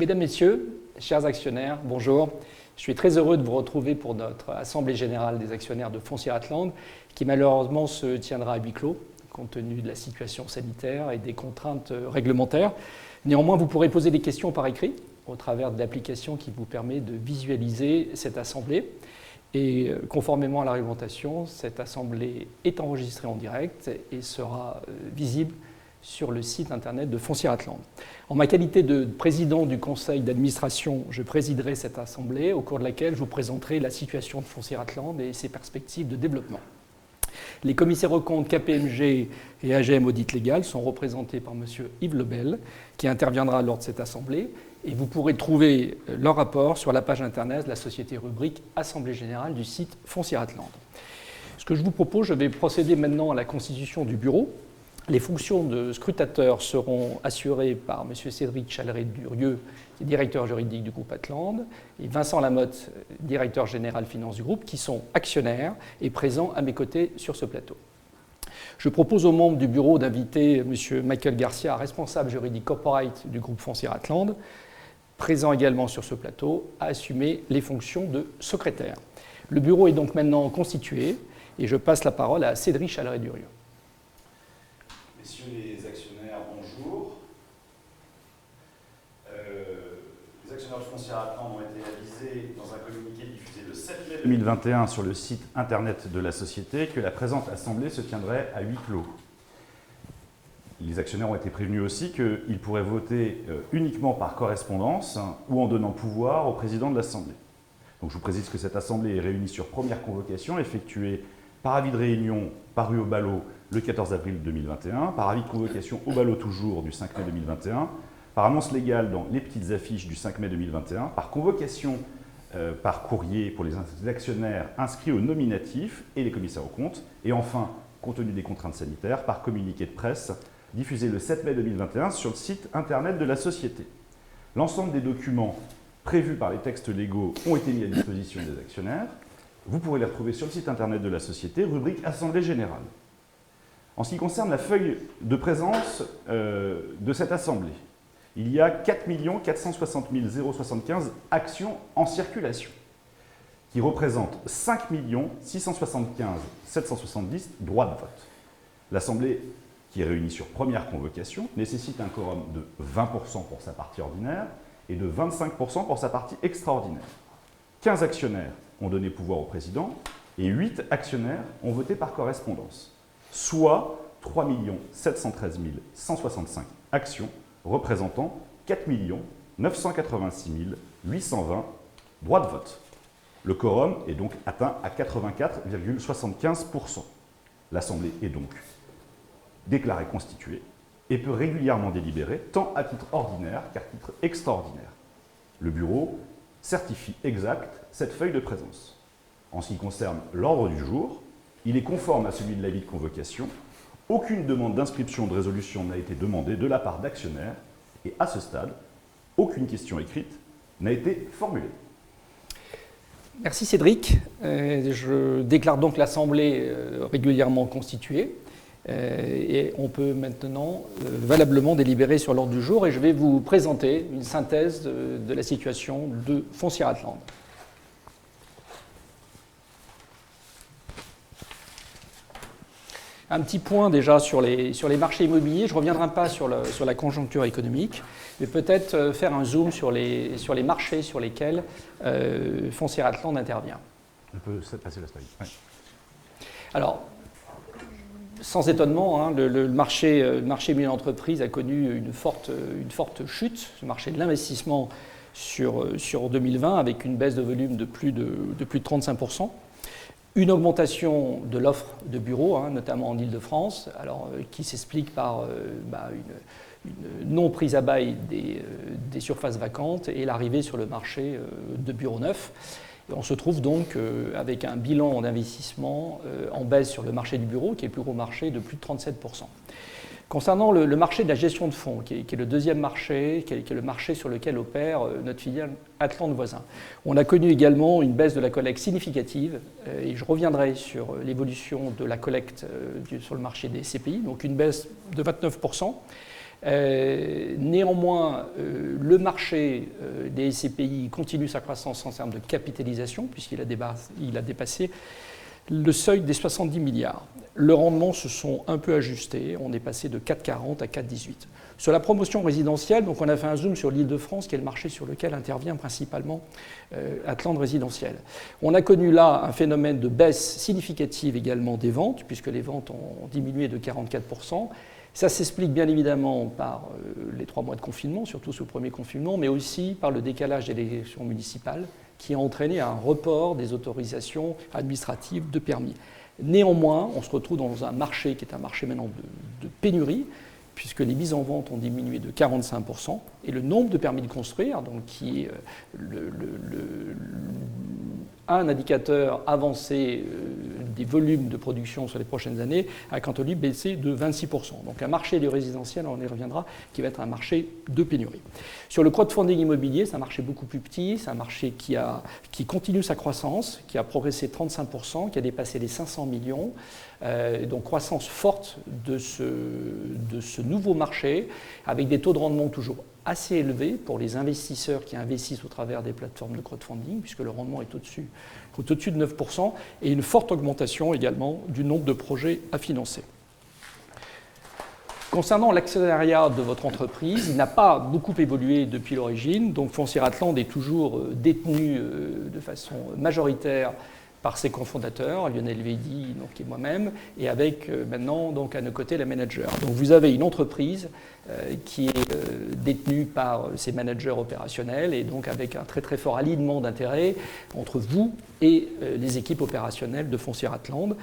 Mesdames, Messieurs, chers actionnaires, bonjour. Je suis très heureux de vous retrouver pour notre Assemblée générale des actionnaires de Foncière Atlante, qui malheureusement se tiendra à huis clos, compte tenu de la situation sanitaire et des contraintes réglementaires. Néanmoins, vous pourrez poser des questions par écrit au travers de l'application qui vous permet de visualiser cette assemblée. Et conformément à la réglementation, cette assemblée est enregistrée en direct et sera visible sur le site internet de Foncière Atlante. En ma qualité de président du conseil d'administration, je présiderai cette assemblée au cours de laquelle je vous présenterai la situation de Foncière Atlante et ses perspectives de développement. Les commissaires aux comptes KPMG et AGM Audit Légal sont représentés par M. Yves Lebel, qui interviendra lors de cette assemblée, et vous pourrez trouver leur rapport sur la page internet de la société rubrique Assemblée générale du site Foncière Atlante. Ce que je vous propose, je vais procéder maintenant à la constitution du bureau. Les fonctions de scrutateur seront assurées par M. Cédric Chaleret-Durieux, qui est directeur juridique du groupe Atlante, et Vincent Lamotte, directeur général finance du groupe, qui sont actionnaires et présents à mes côtés sur ce plateau. Je propose aux membres du bureau d'inviter M. Michael Garcia, responsable juridique corporate du groupe Foncière Atlante, présent également sur ce plateau, à assumer les fonctions de secrétaire. Le bureau est donc maintenant constitué et je passe la parole à Cédric Chaleret-Durieux. Messieurs les actionnaires, bonjour. Les actionnaires de Foncière Atlante ont été avisés dans un communiqué diffusé le 7 mai 2021 sur le site internet de la société que la présente assemblée se tiendrait à huis clos. Les actionnaires ont été prévenus aussi qu'ils pourraient voter uniquement par correspondance ou en donnant pouvoir au président de l'Assemblée. Donc je vous précise que cette assemblée est réunie sur première convocation effectuée par avis de réunion paru au ballot le 14 avril 2021, par avis de convocation au ballot toujours du 5 mai 2021, par annonce légale dans les petites affiches du 5 mai 2021, par convocation par courrier pour les actionnaires inscrits au nominatif et les commissaires aux comptes, et enfin, compte tenu des contraintes sanitaires, par communiqué de presse diffusé le 7 mai 2021 sur le site internet de la société. L'ensemble des documents prévus par les textes légaux ont été mis à disposition des actionnaires. Vous pourrez les retrouver sur le site internet de la société, rubrique Assemblée générale. En ce qui concerne la feuille de présence de cette assemblée, il y a 4 460 075 actions en circulation, qui représentent 5 675 770 droits de vote. L'assemblée, qui est réunie sur première convocation, nécessite un quorum de 20% pour sa partie ordinaire et de 25% pour sa partie extraordinaire. 15 actionnaires ont donné pouvoir au président et 8 actionnaires ont voté par correspondance, soit 3 713 165 actions représentant 4 986 820 droits de vote. Le quorum est donc atteint à 84,75%. L'Assemblée est donc déclarée constituée et peut régulièrement délibérer tant à titre ordinaire qu'à titre extraordinaire. Le bureau certifie exact cette feuille de présence. En ce qui concerne l'ordre du jour, il est conforme à celui de l'avis de convocation. Aucune demande d'inscription de résolution n'a été demandée de la part d'actionnaires et à ce stade, aucune question écrite n'a été formulée. Merci Cédric. Je déclare donc l'Assemblée régulièrement constituée et on peut maintenant valablement délibérer sur l'ordre du jour et je vais vous présenter une synthèse de la situation de Foncière Atlante. Un petit point déjà sur les marchés immobiliers. Je ne reviendrai pas sur la conjoncture économique, mais peut-être faire un zoom sur les marchés sur lesquels Foncière Atlante intervient. On peut passer la slide. Ouais. Alors, sans étonnement, hein, le marché immobilier d'entreprise a connu une forte chute, le marché de l'investissement sur 2020, avec une baisse de volume de plus de 35%. Une augmentation de l'offre de bureaux, hein, notamment en Île-de-France, qui s'explique par une non-prise à bail des surfaces vacantes et l'arrivée sur le marché de bureaux neufs. Et on se trouve donc avec un bilan d'investissement en baisse sur le marché du bureau, qui est le plus gros marché, de plus de 37%. Concernant le marché de la gestion de fonds, qui est le deuxième marché, qui est le marché sur lequel opère notre filiale Atlante Voisin, on a connu également une baisse de la collecte significative, et je reviendrai sur l'évolution de la collecte sur le marché des CPI, donc une baisse de 29%. Néanmoins, le marché des SCPI continue sa croissance en termes de capitalisation, puisqu'il a dépassé le seuil des 70 milliards. Le rendement se sont un peu ajustés, on est passé de 4,40 à 4,18. Sur la promotion résidentielle, donc on a fait un zoom sur l'Île-de-France, qui est le marché sur lequel intervient principalement Atland Résidentiel. On a connu là un phénomène de baisse significative également des ventes, puisque les ventes ont diminué de 44%. Ça s'explique bien évidemment par les 3 mois de confinement, surtout sous le premier confinement, mais aussi par le décalage des élections municipales, qui a entraîné un report des autorisations administratives de permis. Néanmoins, on se retrouve dans un marché qui est un marché maintenant de pénurie, puisque les mises en vente ont diminué de 45%, et le nombre de permis de construire, donc qui est un indicateur avancé des volumes de production sur les prochaines années, a quant à lui baissé de 26%. Donc un marché du résidentiel, on y reviendra, qui va être un marché de pénurie. Sur le crowdfunding immobilier, c'est un marché beaucoup plus petit, c'est un marché qui continue sa croissance, qui a progressé de 35%, qui a dépassé les 500 millions. Donc croissance forte de ce nouveau marché, avec des taux de rendement toujours assez élevés pour les investisseurs qui investissent au travers des plateformes de crowdfunding, puisque le rendement est au-dessus de 9%, et une forte augmentation également du nombre de projets à financer. Concernant l'actionnariat de votre entreprise, il n'a pas beaucoup évolué depuis l'origine, donc Foncière Atland est toujours détenu de façon majoritaire par ses cofondateurs, Lionel Veydi donc, et moi-même, et avec maintenant donc, à nos côtés la manager. Donc vous avez une entreprise qui est détenue par ses managers opérationnels et donc avec un très très fort alignement d'intérêts entre vous et les équipes opérationnelles de Foncière Atland.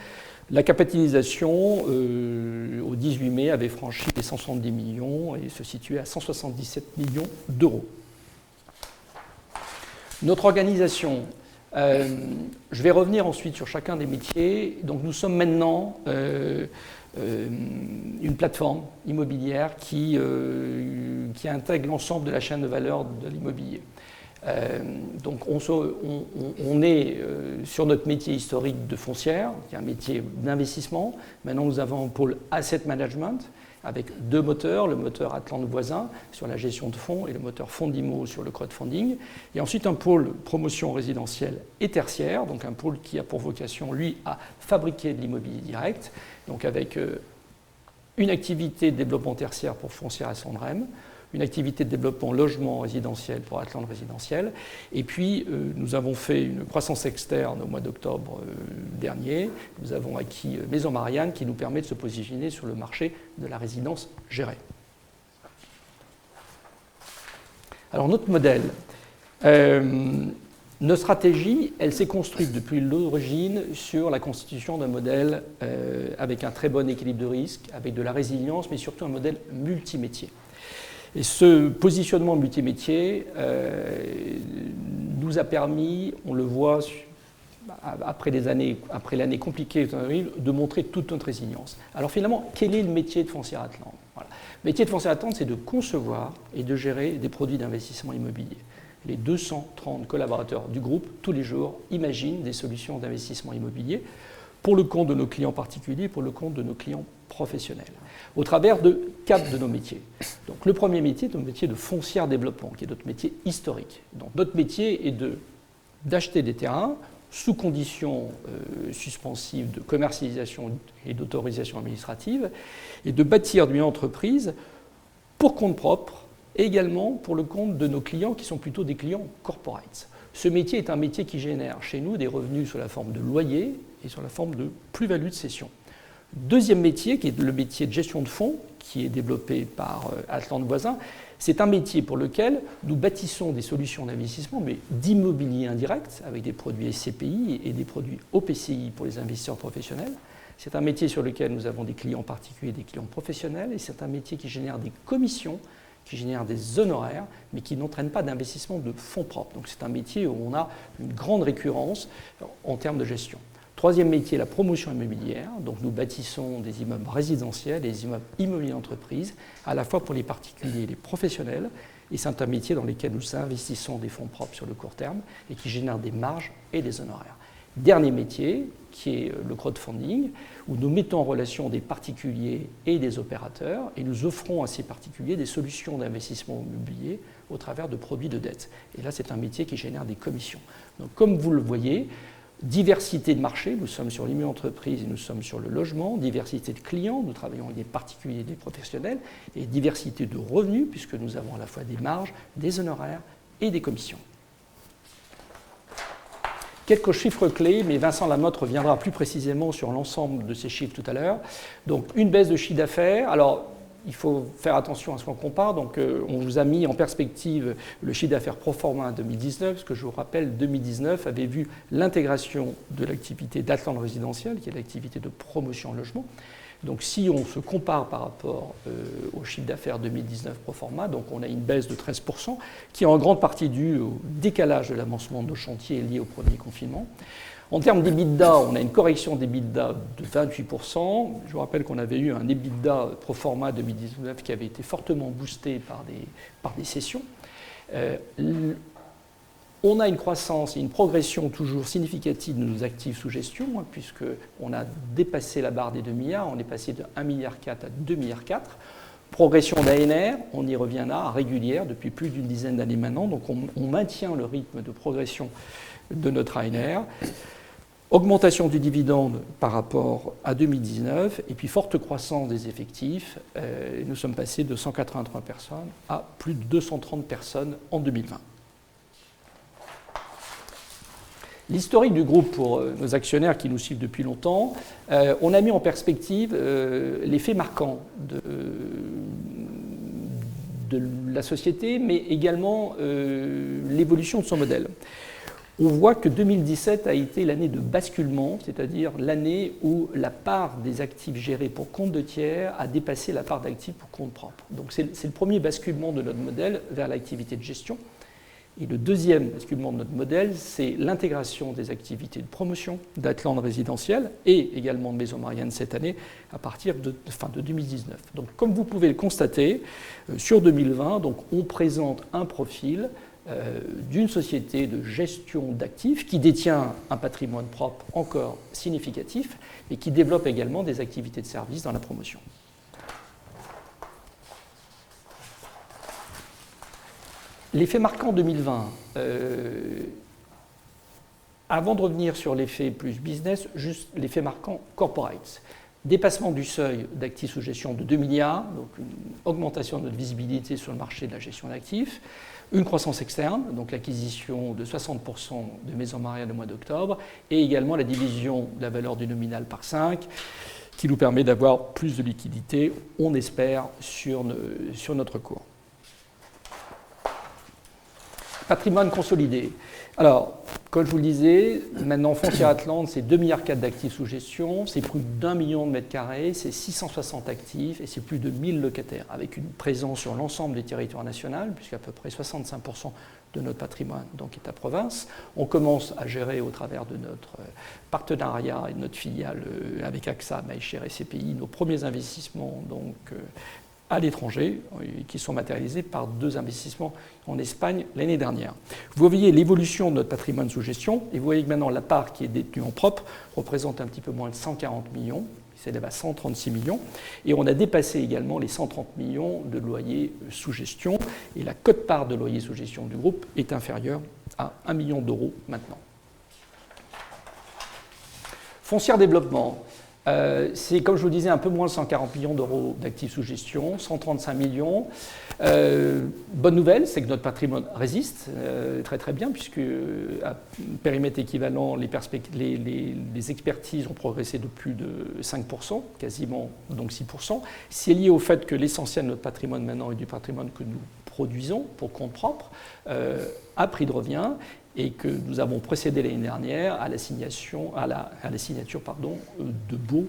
La capitalisation au 18 mai avait franchi les 170 millions et se situait à 177 millions d'euros. Notre organisation. Je vais revenir ensuite sur chacun des métiers. Donc nous sommes maintenant une plateforme immobilière qui intègre l'ensemble de la chaîne de valeur de l'immobilier. Donc on est sur notre métier historique de foncière, qui est un métier d'investissement. Maintenant nous avons un pôle asset management, avec 2 moteurs, le moteur Atland Voisin sur la gestion de fonds et le moteur Fondimo sur le crowdfunding. Et ensuite un pôle promotion résidentielle et tertiaire, donc un pôle qui a pour vocation, lui, à fabriquer de l'immobilier direct, donc avec une activité de développement tertiaire pour Foncière Ascendrem, une activité de développement logement résidentiel pour Atland Résidentiel. Et puis, nous avons fait une croissance externe au mois d'octobre dernier. Nous avons acquis Maison Marianne qui nous permet de se positionner sur le marché de la résidence gérée. Alors, notre modèle. Notre stratégie, elle s'est construite depuis l'origine sur la constitution d'un modèle avec un très bon équilibre de risque, avec de la résilience, mais surtout un modèle multimétier. Et ce positionnement multimétier nous a permis, on le voit après l'année compliquée, de montrer toute notre résilience. Alors finalement, quel est le métier de Foncière Atland ? Voilà. Le métier de Foncière Atland, c'est de concevoir et de gérer des produits d'investissement immobilier. Les 230 collaborateurs du groupe, tous les jours, imaginent des solutions d'investissement immobilier pour le compte de nos clients particuliers, pour le compte de nos clients professionnels, au travers de 4 de nos métiers. Donc le premier métier est le métier de foncière développement, qui est notre métier historique. Donc notre métier est d'acheter des terrains sous conditions suspensives de commercialisation et d'autorisation administrative, et de bâtir une entreprise pour compte propre, et également pour le compte de nos clients qui sont plutôt des clients corporates. Ce métier est un métier qui génère chez nous des revenus sous la forme de loyer et sous la forme de plus-value de cession. Deuxième métier, qui est le métier de gestion de fonds, qui est développé par Atland Voisin, c'est un métier pour lequel nous bâtissons des solutions d'investissement, mais d'immobilier indirect, avec des produits SCPI et des produits OPCI pour les investisseurs professionnels. C'est un métier sur lequel nous avons des clients particuliers et des clients professionnels, et c'est un métier qui génère des commissions, qui génère des honoraires, mais qui n'entraîne pas d'investissement de fonds propres. Donc c'est un métier où on a une grande récurrence en termes de gestion. Troisième métier, la promotion immobilière. Donc nous bâtissons des immeubles résidentiels et des immeubles immobiliers d'entreprise, à la fois pour les particuliers et les professionnels. Et c'est un métier dans lequel nous investissons des fonds propres sur le court terme et qui génère des marges et des honoraires. Dernier métier, qui est le crowdfunding, où nous mettons en relation des particuliers et des opérateurs et nous offrons à ces particuliers des solutions d'investissement immobilier au travers de produits de dette. Et là, c'est un métier qui génère des commissions. Donc, comme vous le voyez, diversité de marché, nous sommes sur l'immo-entreprise et nous sommes sur le logement, diversité de clients, nous travaillons avec des particuliers et des professionnels, et diversité de revenus, puisque nous avons à la fois des marges, des honoraires et des commissions. Quelques chiffres clés, mais Vincent Lamotte reviendra plus précisément sur l'ensemble de ces chiffres tout à l'heure. Donc, une baisse de chiffre d'affaires. Alors, il faut faire attention à ce qu'on compare. Donc, on vous a mis en perspective le chiffre d'affaires pro forma 2019, parce que je vous rappelle, 2019 avait vu l'intégration de l'activité d'Atland Résidentiel, qui est l'activité de promotion en logement. Donc, si on se compare par rapport au chiffre d'affaires 2019 pro forma, donc on a une baisse de 13%, qui est en grande partie due au décalage de l'avancement de nos chantiers liés au premier confinement. En termes d'EBITDA, on a une correction d'EBITDA de 28%. Je vous rappelle qu'on avait eu un EBITDA pro forma 2019 qui avait été fortement boosté par des cessions. On a une croissance et une progression toujours significative de nos actifs sous gestion, puisqu'on a dépassé la barre des 2 milliards, on est passé de 1,4 milliard à 2,4 milliards. Progression d'ANR, on y reviendra, régulière depuis plus d'une dizaine d'années maintenant, donc on maintient le rythme de progression de notre ANR. Augmentation du dividende par rapport à 2019, et puis forte croissance des effectifs. Nous sommes passés de 183 personnes à plus de 230 personnes en 2020. L'historique du groupe pour nos actionnaires qui nous suivent depuis longtemps, on a mis en perspective les faits marquants de la société, mais également l'évolution de son modèle. On voit que 2017 a été l'année de basculement, c'est-à-dire l'année où la part des actifs gérés pour compte de tiers a dépassé la part d'actifs pour compte propre. Donc c'est le premier basculement de notre modèle vers l'activité de gestion. Et le deuxième basculement de notre modèle, c'est l'intégration des activités de promotion d'Atland Résidentiel et également de Maison Marianne cette année à partir de 2019. Donc comme vous pouvez le constater, sur 2020, donc, on présente un profil d'une société de gestion d'actifs qui détient un patrimoine propre encore significatif et qui développe également des activités de service dans la promotion. L'effet marquant 2020, avant de revenir sur l'effet plus business, juste l'effet marquant corporate. Dépassement du seuil d'actifs sous gestion de 2 milliards, donc une augmentation de notre visibilité sur le marché de la gestion d'actifs, une croissance externe, donc l'acquisition de 60% de Maison Marianne au mois d'octobre, et également la division de la valeur du nominal par 5, qui nous permet d'avoir plus de liquidité, on espère, sur notre cours. Patrimoine consolidé. Alors, comme je vous le disais, maintenant Foncière Atland, c'est 2,4 milliards d'actifs sous gestion, c'est plus d'1 million de mètres carrés, c'est 660 actifs et c'est plus de 1000 locataires, avec une présence sur l'ensemble des territoires nationaux, puisqu'à peu près 65% de notre patrimoine donc, est à province. On commence à gérer au travers de notre partenariat et de notre filiale avec AXA, MaïCher et CPI, nos premiers investissements donc, à l'étranger, qui sont matérialisés par 2 investissements en Espagne l'année dernière. Vous voyez l'évolution de notre patrimoine sous gestion, et vous voyez que maintenant la part qui est détenue en propre représente un petit peu moins de 140 millions, qui s'élève à 136 millions, et on a dépassé également les 130 millions de loyers sous gestion, et la quote-part de loyers sous gestion du groupe est inférieure à 1 million d'euros maintenant. Foncière développement. C'est, comme je vous disais, un peu moins de 140 millions d'euros d'actifs sous gestion, 135 millions. Bonne nouvelle, c'est que notre patrimoine résiste très très bien, puisque à périmètre équivalent, les expertises ont progressé de plus de 5%, quasiment donc 6%. C'est lié au fait que l'essentiel de notre patrimoine maintenant est du patrimoine que nous produisons pour compte propre, à prix de revient, et que nous avons procédé l'année dernière à la signature de baux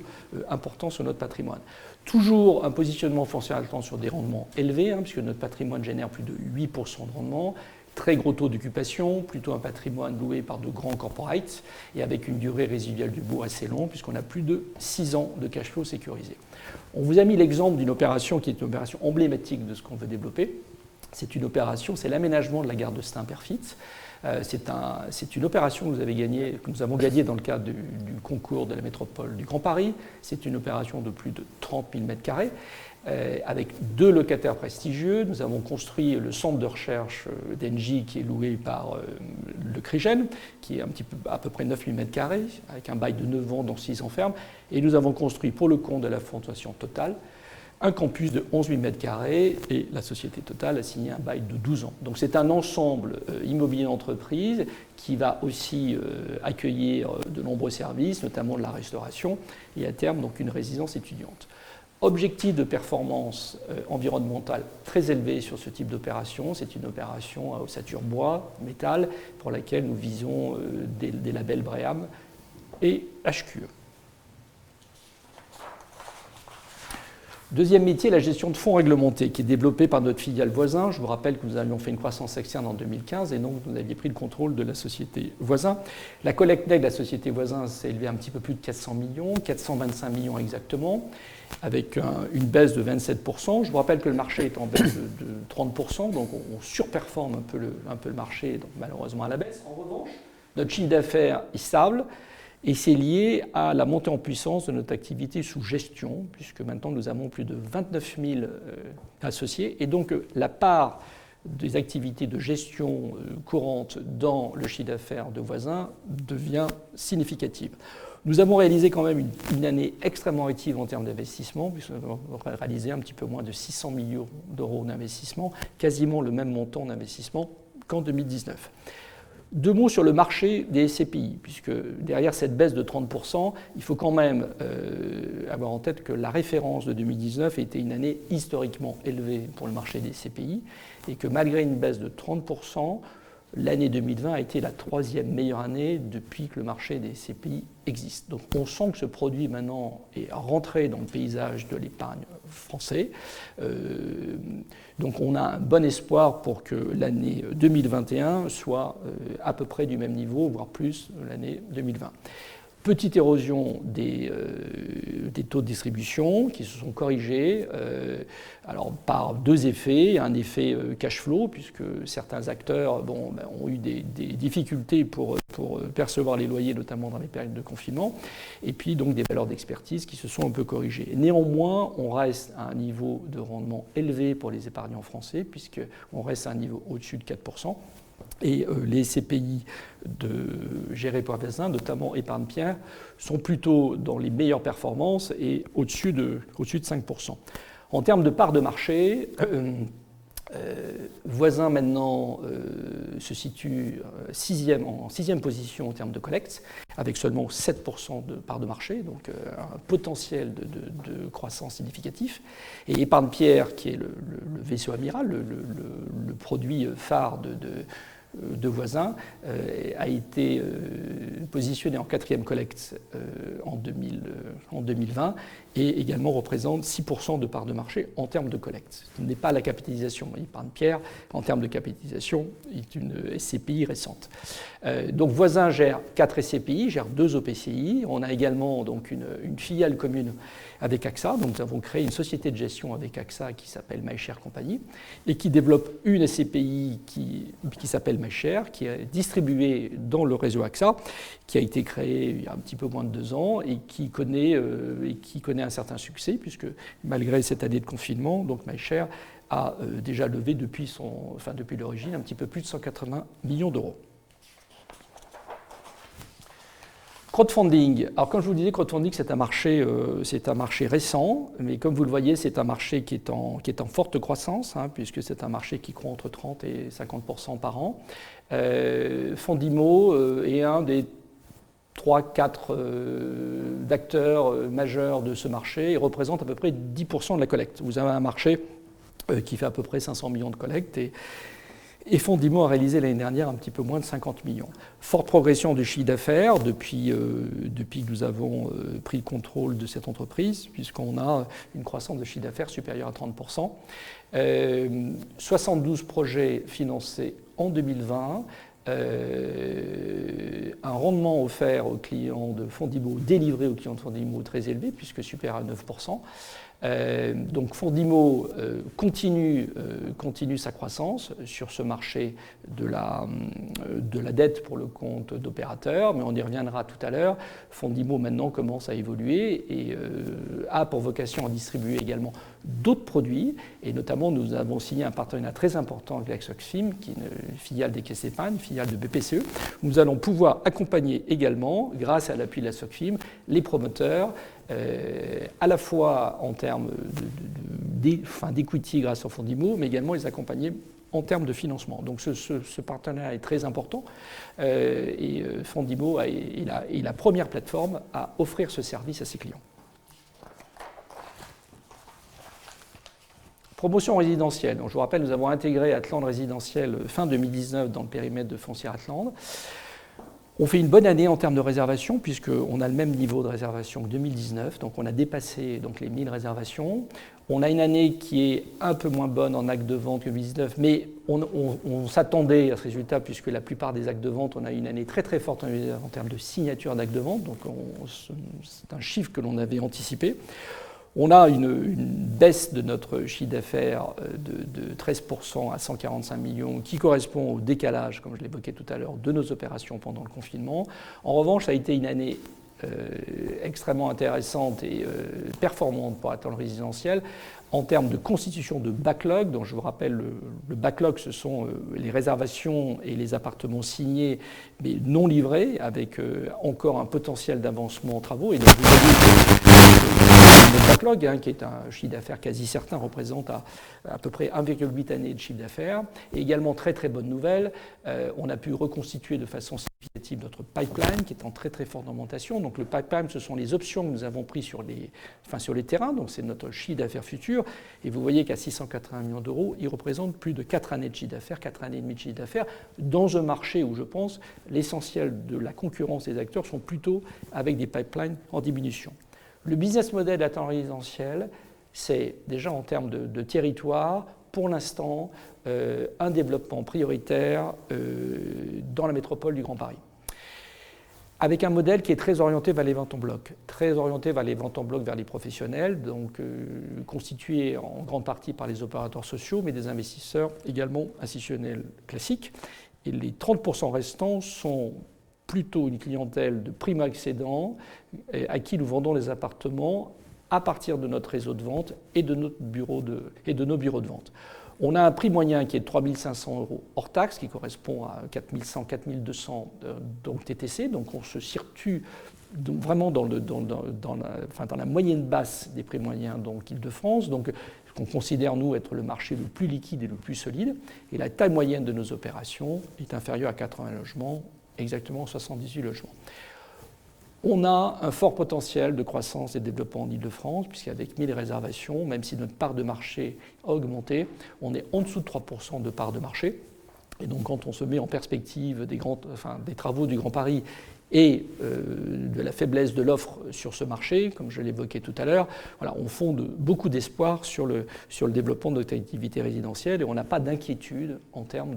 importants sur notre patrimoine. Toujours un positionnement Foncière Atland sur des rendements élevés, puisque notre patrimoine génère plus de 8% de rendement, très gros taux d'occupation, plutôt un patrimoine loué par de grands corporates, et avec une durée résiduelle du baux assez longue, puisqu'on a plus de 6 ans de cash flow sécurisé. On vous a mis l'exemple d'une opération qui est une opération emblématique de ce qu'on veut développer. C'est une opération, c'est l'aménagement de la gare de Stein-Perfit. C'est une opération que nous avons gagnée dans le cadre du concours de la métropole du Grand Paris. C'est une opération de plus de 30 000 m². Avec 2 locataires prestigieux. Nous avons construit le centre de recherche d'Engie qui est loué par le CRIGEN, qui est à peu près 9 000 m², avec un bail de 9 ans dont 6 ans fermes. Et nous avons construit pour le compte de la Fondation Total un campus de 11 000 m² et la société Total a signé un bail de 12 ans. Donc c'est un ensemble immobilier d'entreprise qui va aussi accueillir de nombreux services, notamment de la restauration et à terme donc une résidence étudiante. Objectif de performance environnementale très élevé sur ce type d'opération. C'est une opération à ossature bois, métal, pour laquelle nous visons des labels BREEAM et HQE. Deuxième métier, la gestion de fonds réglementés, qui est développée par notre filiale Voisin. Je vous rappelle que nous avions fait une croissance externe en 2015 et donc vous aviez pris le contrôle de la société Voisin. La collecte nette de la société Voisin s'est élevée à un petit peu plus de 400 millions, 425 millions exactement, avec une baisse de 27%. Je vous rappelle que le marché est en baisse de 30%, donc on surperforme un peu le marché, donc malheureusement à la baisse. En revanche, notre chiffre d'affaires est stable. Et c'est lié à la montée en puissance de notre activité sous gestion, puisque maintenant nous avons plus de 29 000 associés. Et donc la part des activités de gestion courantes dans le chiffre d'affaires de Voisin devient significative. Nous avons réalisé quand même une année extrêmement active en termes d'investissement, puisque nous avons réalisé un petit peu moins de 600 millions d'euros d'investissement, quasiment le même montant d'investissement qu'en 2019. 2 mots sur le marché des SCPI, puisque derrière cette baisse de 30%, il faut quand même avoir en tête que la référence de 2019 était une année historiquement élevée pour le marché des SCPI, et que malgré une baisse de 30%, l'année 2020 a été la 3e meilleure année depuis que le marché des SCPI existe. Donc on sent que ce produit maintenant est rentré dans le paysage de l'épargne français. Donc on a un bon espoir pour que l'année 2021 soit à peu près du même niveau, voire plus l'année 2020. Petite érosion des taux de distribution qui se sont corrigés alors par 2 effets. Un effet cash flow, puisque certains acteurs ont eu des difficultés pour percevoir les loyers, notamment dans les périodes de confinement, et puis donc des valeurs d'expertise qui se sont un peu corrigées. Néanmoins, on reste à un niveau de rendement élevé pour les épargnants français, puisqu'on reste à un niveau au-dessus de 4%. Et les CPI gérés par Voisin, notamment Épargne-Pierre, sont plutôt dans les meilleures performances et au-dessus de 5%. En termes de part de marché, Voisin maintenant se situe en 6e position en termes de collecte, avec seulement 7% de part de marché, donc un potentiel de croissance significatif. Et Épargne-Pierre, qui est le vaisseau amiral, le produit phare de Voisin, a été positionné en 4e collecte en 2020 et également représente 6% de part de marché en termes de collecte. Ce n'est pas la capitalisation. Épargne-Pierre, en termes de capitalisation, est une SCPI récente. Donc Voisin gère 4 SCPI, gère 2 OPCI. On a également donc une filiale commune avec AXA. Donc nous avons créé une société de gestion avec AXA qui s'appelle MyShare Company et qui développe une SCPI qui s'appelle MyShare, qui est distribuée dans le réseau AXA, qui a été créé il y a un petit peu moins de 2 ans et qui connaît un certain succès, puisque malgré cette année de confinement, donc MyShare a déjà levé depuis l'origine un petit peu plus de 180 millions d'euros. Crowdfunding. Alors, comme je vous le disais, crowdfunding, c'est un marché récent, mais comme vous le voyez, c'est un marché qui est en forte croissance, puisque c'est un marché qui croît entre 30 et 50% par an. Fondimo est un des 3-4 d'acteurs majeurs de ce marché et représente à peu près 10% de la collecte. Vous avez un marché qui fait à peu près 500 millions de collectes et Fondimo a réalisé l'année dernière un petit peu moins de 50 millions. Forte progression du chiffre d'affaires depuis que nous avons pris le contrôle de cette entreprise, puisqu'on a une croissance de chiffre d'affaires supérieure à 30%. 72 projets financés en 2020. Un rendement offert aux clients de Fondimo, délivré aux clients de Fondimo très élevé, puisque supérieur à 9%. Donc Fondimo continue sa croissance sur ce marché de la dette pour le compte d'opérateurs, mais on y reviendra tout à l'heure. Fondimo maintenant commence à évoluer et a pour vocation à distribuer également d'autres produits, et notamment nous avons signé un partenariat très important avec la Soxfim, qui est une filiale des caisses d'épargne, filiale de BPCE. Nous allons pouvoir accompagner également, grâce à l'appui de la Soxfim, les promoteurs, à la fois en termes d'equity grâce au Fondimo, mais également les accompagner en termes de financement. Donc ce partenariat est très important et Fondimo est la première plateforme à offrir ce service à ses clients. Promotion résidentielle. Donc, je vous rappelle, nous avons intégré Atland Résidentiel fin 2019 dans le périmètre de Foncière Atland. On fait une bonne année en termes de réservation, puisqu'on a le même niveau de réservation que 2019, donc on a dépassé donc, les 1000 réservations. On a une année qui est un peu moins bonne en actes de vente que 2019, mais on s'attendait à ce résultat, puisque la plupart des actes de vente, on a une année très très forte en termes de signature d'actes de vente, donc c'est un chiffre que l'on avait anticipé. On a une baisse de notre chiffre d'affaires de 13% à 145 millions qui correspond au décalage, comme je l'évoquais tout à l'heure, de nos opérations pendant le confinement. En revanche, ça a été une année extrêmement intéressante et performante pour Atland Résidentiel en termes de constitution de backlog. Donc je vous rappelle, le backlog, ce sont les réservations et les appartements signés mais non livrés, avec encore un potentiel d'avancement en travaux. Et donc vous voyez notre backlog, qui est un chiffre d'affaires quasi certain, représente à peu près 1,8 années de chiffre d'affaires. Et également, très très bonne nouvelle, on a pu reconstituer de façon significative notre pipeline, qui est en très très forte augmentation. Donc le pipeline, ce sont les options que nous avons prises sur les terrains, donc c'est notre chiffre d'affaires futur. Et vous voyez qu'à 680 millions d'euros, il représente plus de 4 années de chiffre d'affaires, 4 années et demie de chiffre d'affaires, dans un marché où je pense l'essentiel de la concurrence des acteurs sont plutôt avec des pipelines en diminution. Le business model d'Atland Résidentiel, c'est déjà en termes de territoire, pour l'instant, un développement prioritaire dans la métropole du Grand Paris. Avec un modèle qui est très orienté vers les ventes en bloc, vers les professionnels, donc constitué en grande partie par les opérateurs sociaux, mais des investisseurs également institutionnels classiques. Et les 30% restants sont plutôt une clientèle de primo-accédants à qui nous vendons les appartements à partir de notre réseau de vente et de nos bureaux de vente. On a un prix moyen qui est de 3 500 € hors taxe, qui correspond à 4 100, 4 200 donc TTC. Donc on se situe vraiment dans la moyenne basse des prix moyens d'Île-de-France. Donc qu'on considère, nous, être le marché le plus liquide et le plus solide. Et la taille moyenne de nos opérations est inférieure à 80 logements, exactement 78 logements. On a un fort potentiel de croissance et de développement en Île-de-France, puisqu'avec 1000 réservations, même si notre part de marché a augmenté, on est en dessous de 3% de part de marché. Et donc quand on se met en perspective des travaux du Grand Paris et de la faiblesse de l'offre sur ce marché, comme je l'évoquais tout à l'heure, voilà, on fonde beaucoup d'espoir sur le développement de notre activité résidentielle et on n'a pas d'inquiétude en termes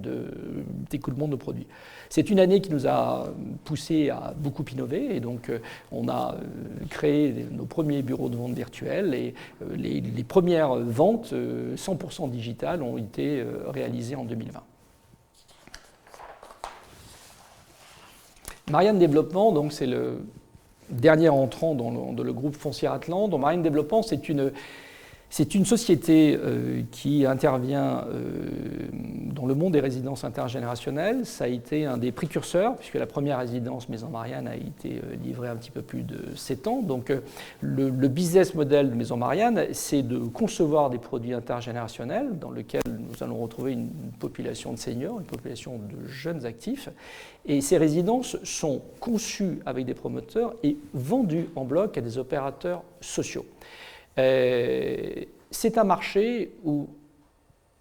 d'écoulement de nos produits. C'est une année qui nous a poussé à beaucoup innover et donc on a créé nos premiers bureaux de vente virtuels et les premières ventes 100% digitales ont été réalisées en 2020. Marianne Développement, donc c'est le dernier entrant dans le groupe Foncière Atland. Donc Marianne Développement, c'est une société qui intervient dans le monde des résidences intergénérationnelles. Ça a été un des précurseurs, puisque la première résidence Maison Marianne a été livrée un petit peu plus de 7 ans. Donc le business model de Maison Marianne, c'est de concevoir des produits intergénérationnels dans lesquels nous allons retrouver une population de seniors, une population de jeunes actifs. Et ces résidences sont conçues avec des promoteurs et vendues en bloc à des opérateurs sociaux. C'est un marché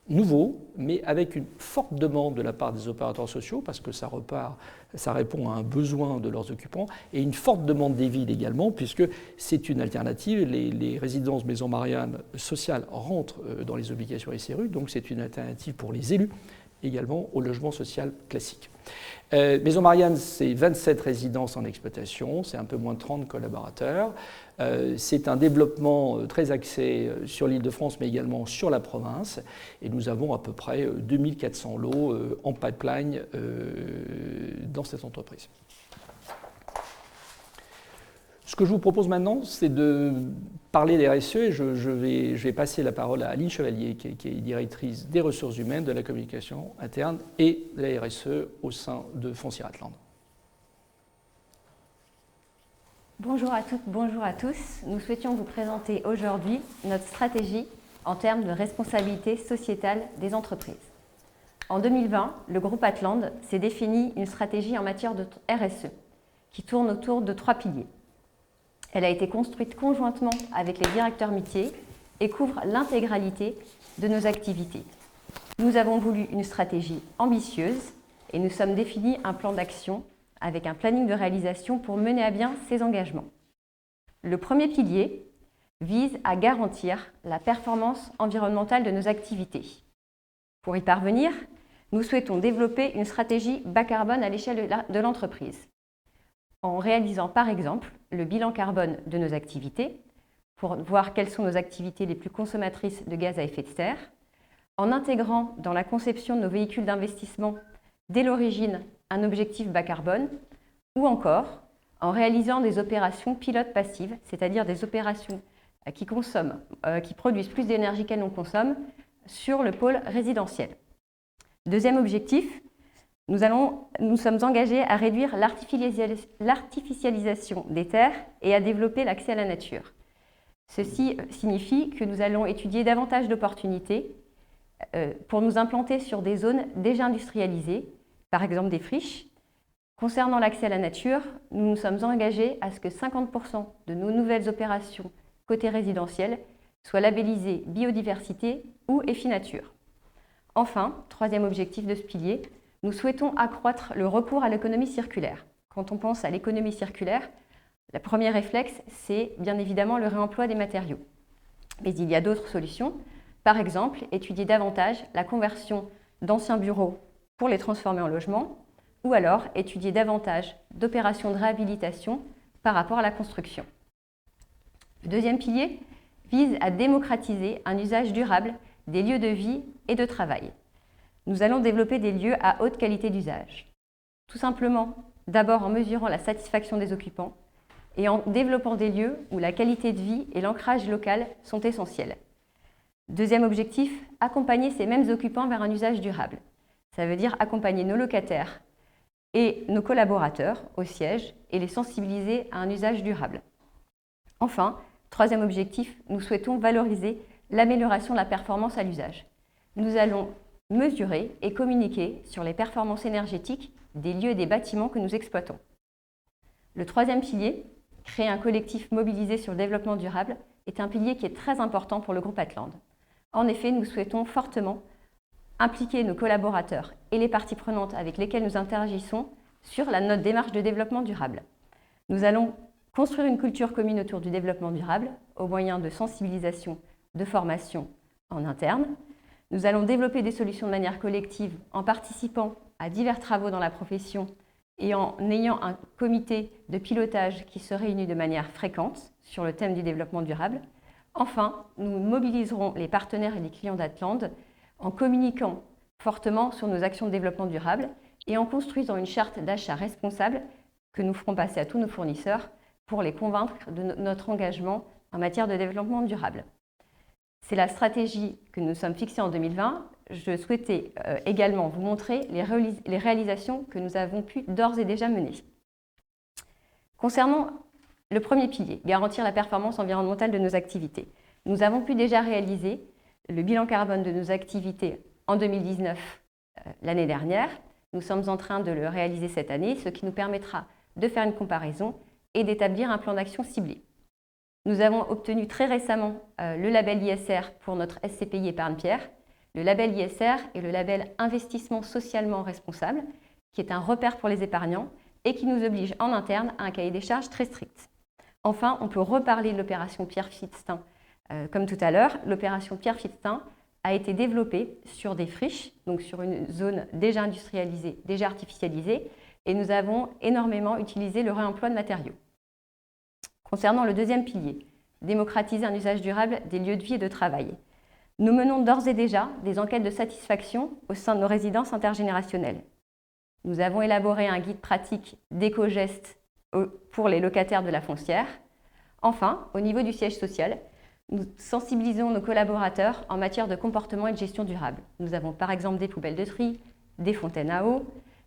nouveau, mais avec une forte demande de la part des opérateurs sociaux, parce que ça répond à un besoin de leurs occupants, et une forte demande des villes également, puisque c'est une alternative. Les résidences Maison Marianne sociales rentrent dans les obligations SRU, donc c'est une alternative pour les élus également au logement social classique. Maison Marianne, c'est 27 résidences en exploitation, c'est un peu moins de 30 collaborateurs. C'est un développement très axé sur l'Île-de-France, mais également sur la province. Et nous avons à peu près 2400 lots en pipeline dans cette entreprise. Ce que je vous propose maintenant, c'est de parler des RSE et je vais passer la parole à Aline Chevalier, qui est directrice des ressources humaines, de la communication interne et de la RSE au sein de Foncière Atlante. Bonjour à toutes, bonjour à tous. Nous souhaitions vous présenter aujourd'hui notre stratégie en termes de responsabilité sociétale des entreprises. En 2020, le groupe Atlante s'est défini une stratégie en matière de RSE qui tourne autour de 3 piliers. Elle a été construite conjointement avec les directeurs métiers et couvre l'intégralité de nos activités. Nous avons voulu une stratégie ambitieuse et nous sommes définis un plan d'action avec un planning de réalisation pour mener à bien ces engagements. Le premier pilier vise à garantir la performance environnementale de nos activités. Pour y parvenir, nous souhaitons développer une stratégie bas carbone à l'échelle de l'entreprise, en réalisant par exemple le bilan carbone de nos activités, pour voir quelles sont nos activités les plus consommatrices de gaz à effet de serre, en intégrant dans la conception de nos véhicules d'investissement dès l'origine un objectif bas carbone, ou encore en réalisant des opérations pilotes passives, c'est-à-dire des opérations qui produisent plus d'énergie qu'elles n'en consomment sur le pôle résidentiel. Deuxième objectif, nous sommes engagés à réduire l'artificialisation des terres et à développer l'accès à la nature. Ceci signifie que nous allons étudier davantage d'opportunités pour nous implanter sur des zones déjà industrialisées, par exemple des friches. Concernant l'accès à la nature, nous nous sommes engagés à ce que 50% de nos nouvelles opérations côté résidentiel soient labellisées biodiversité ou EFI-Nature. Enfin, troisième objectif de ce pilier, nous souhaitons accroître le recours à l'économie circulaire. Quand on pense à l'économie circulaire, le premier réflexe, c'est bien évidemment le réemploi des matériaux. Mais il y a d'autres solutions. Par exemple, étudier davantage la conversion d'anciens bureaux pour les transformer en logements, ou alors étudier davantage d'opérations de réhabilitation par rapport à la construction. Le deuxième pilier vise à démocratiser un usage durable des lieux de vie et de travail. Nous allons développer des lieux à haute qualité d'usage. Tout simplement, d'abord en mesurant la satisfaction des occupants et en développant des lieux où la qualité de vie et l'ancrage local sont essentiels. Deuxième objectif, accompagner ces mêmes occupants vers un usage durable. Ça veut dire accompagner nos locataires et nos collaborateurs au siège et les sensibiliser à un usage durable. Enfin, troisième objectif, nous souhaitons valoriser l'amélioration de la performance à l'usage. Nous allons mesurer et communiquer sur les performances énergétiques des lieux et des bâtiments que nous exploitons. Le troisième pilier, créer un collectif mobilisé sur le développement durable, est un pilier qui est très important pour le groupe Atlante. En effet, nous souhaitons fortement impliquer nos collaborateurs et les parties prenantes avec lesquelles nous interagissons sur notre démarche de développement durable. Nous allons construire une culture commune autour du développement durable au moyen de sensibilisation, de formation en interne. Nous allons développer des solutions de manière collective en participant à divers travaux dans la profession et en ayant un comité de pilotage qui se réunit de manière fréquente sur le thème du développement durable. Enfin, nous mobiliserons les partenaires et les clients d'Atlante en communiquant fortement sur nos actions de développement durable et en construisant une charte d'achat responsable que nous ferons passer à tous nos fournisseurs pour les convaincre de notre engagement en matière de développement durable. C'est la stratégie que nous sommes fixée en 2020. Je souhaitais également vous montrer les réalisations que nous avons pu d'ores et déjà mener. Concernant le premier pilier, garantir la performance environnementale de nos activités, nous avons pu déjà réaliser le bilan carbone de nos activités en 2019, l'année dernière. Nous sommes en train de le réaliser cette année, ce qui nous permettra de faire une comparaison et d'établir un plan d'action ciblé. Nous avons obtenu très récemment le label ISR pour notre SCPI Épargne-Pierre. Le label ISR est le label Investissement socialement responsable, qui est un repère pour les épargnants et qui nous oblige en interne à un cahier des charges très strict. Enfin, on peut reparler de l'opération Pierre Fitztin. Comme tout à l'heure, l'opération Pierre Fitztin a été développé sur des friches, donc sur une zone déjà industrialisée, déjà artificialisée, et nous avons énormément utilisé le réemploi de matériaux. Concernant le deuxième pilier, démocratiser un usage durable des lieux de vie et de travail. Nous menons d'ores et déjà des enquêtes de satisfaction au sein de nos résidences intergénérationnelles. Nous avons élaboré un guide pratique d'éco-gestes pour les locataires de la foncière. Enfin, au niveau du siège social, nous sensibilisons nos collaborateurs en matière de comportement et de gestion durable. Nous avons par exemple des poubelles de tri, des fontaines à eau,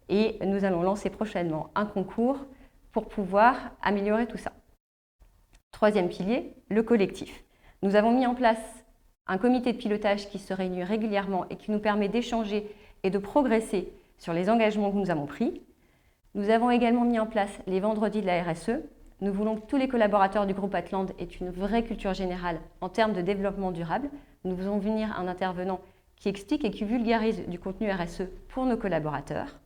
et nous allons lancer prochainement un concours pour pouvoir améliorer tout ça. Troisième pilier, le collectif. Nous avons mis en place un comité de pilotage qui se réunit régulièrement et qui nous permet d'échanger et de progresser sur les engagements que nous avons pris. Nous avons également mis en place les vendredis de la RSE. Nous voulons que tous les collaborateurs du groupe Atland aient une vraie culture générale en termes de développement durable. Nous faisons venir un intervenant qui explique et qui vulgarise du contenu RSE pour nos collaborateurs.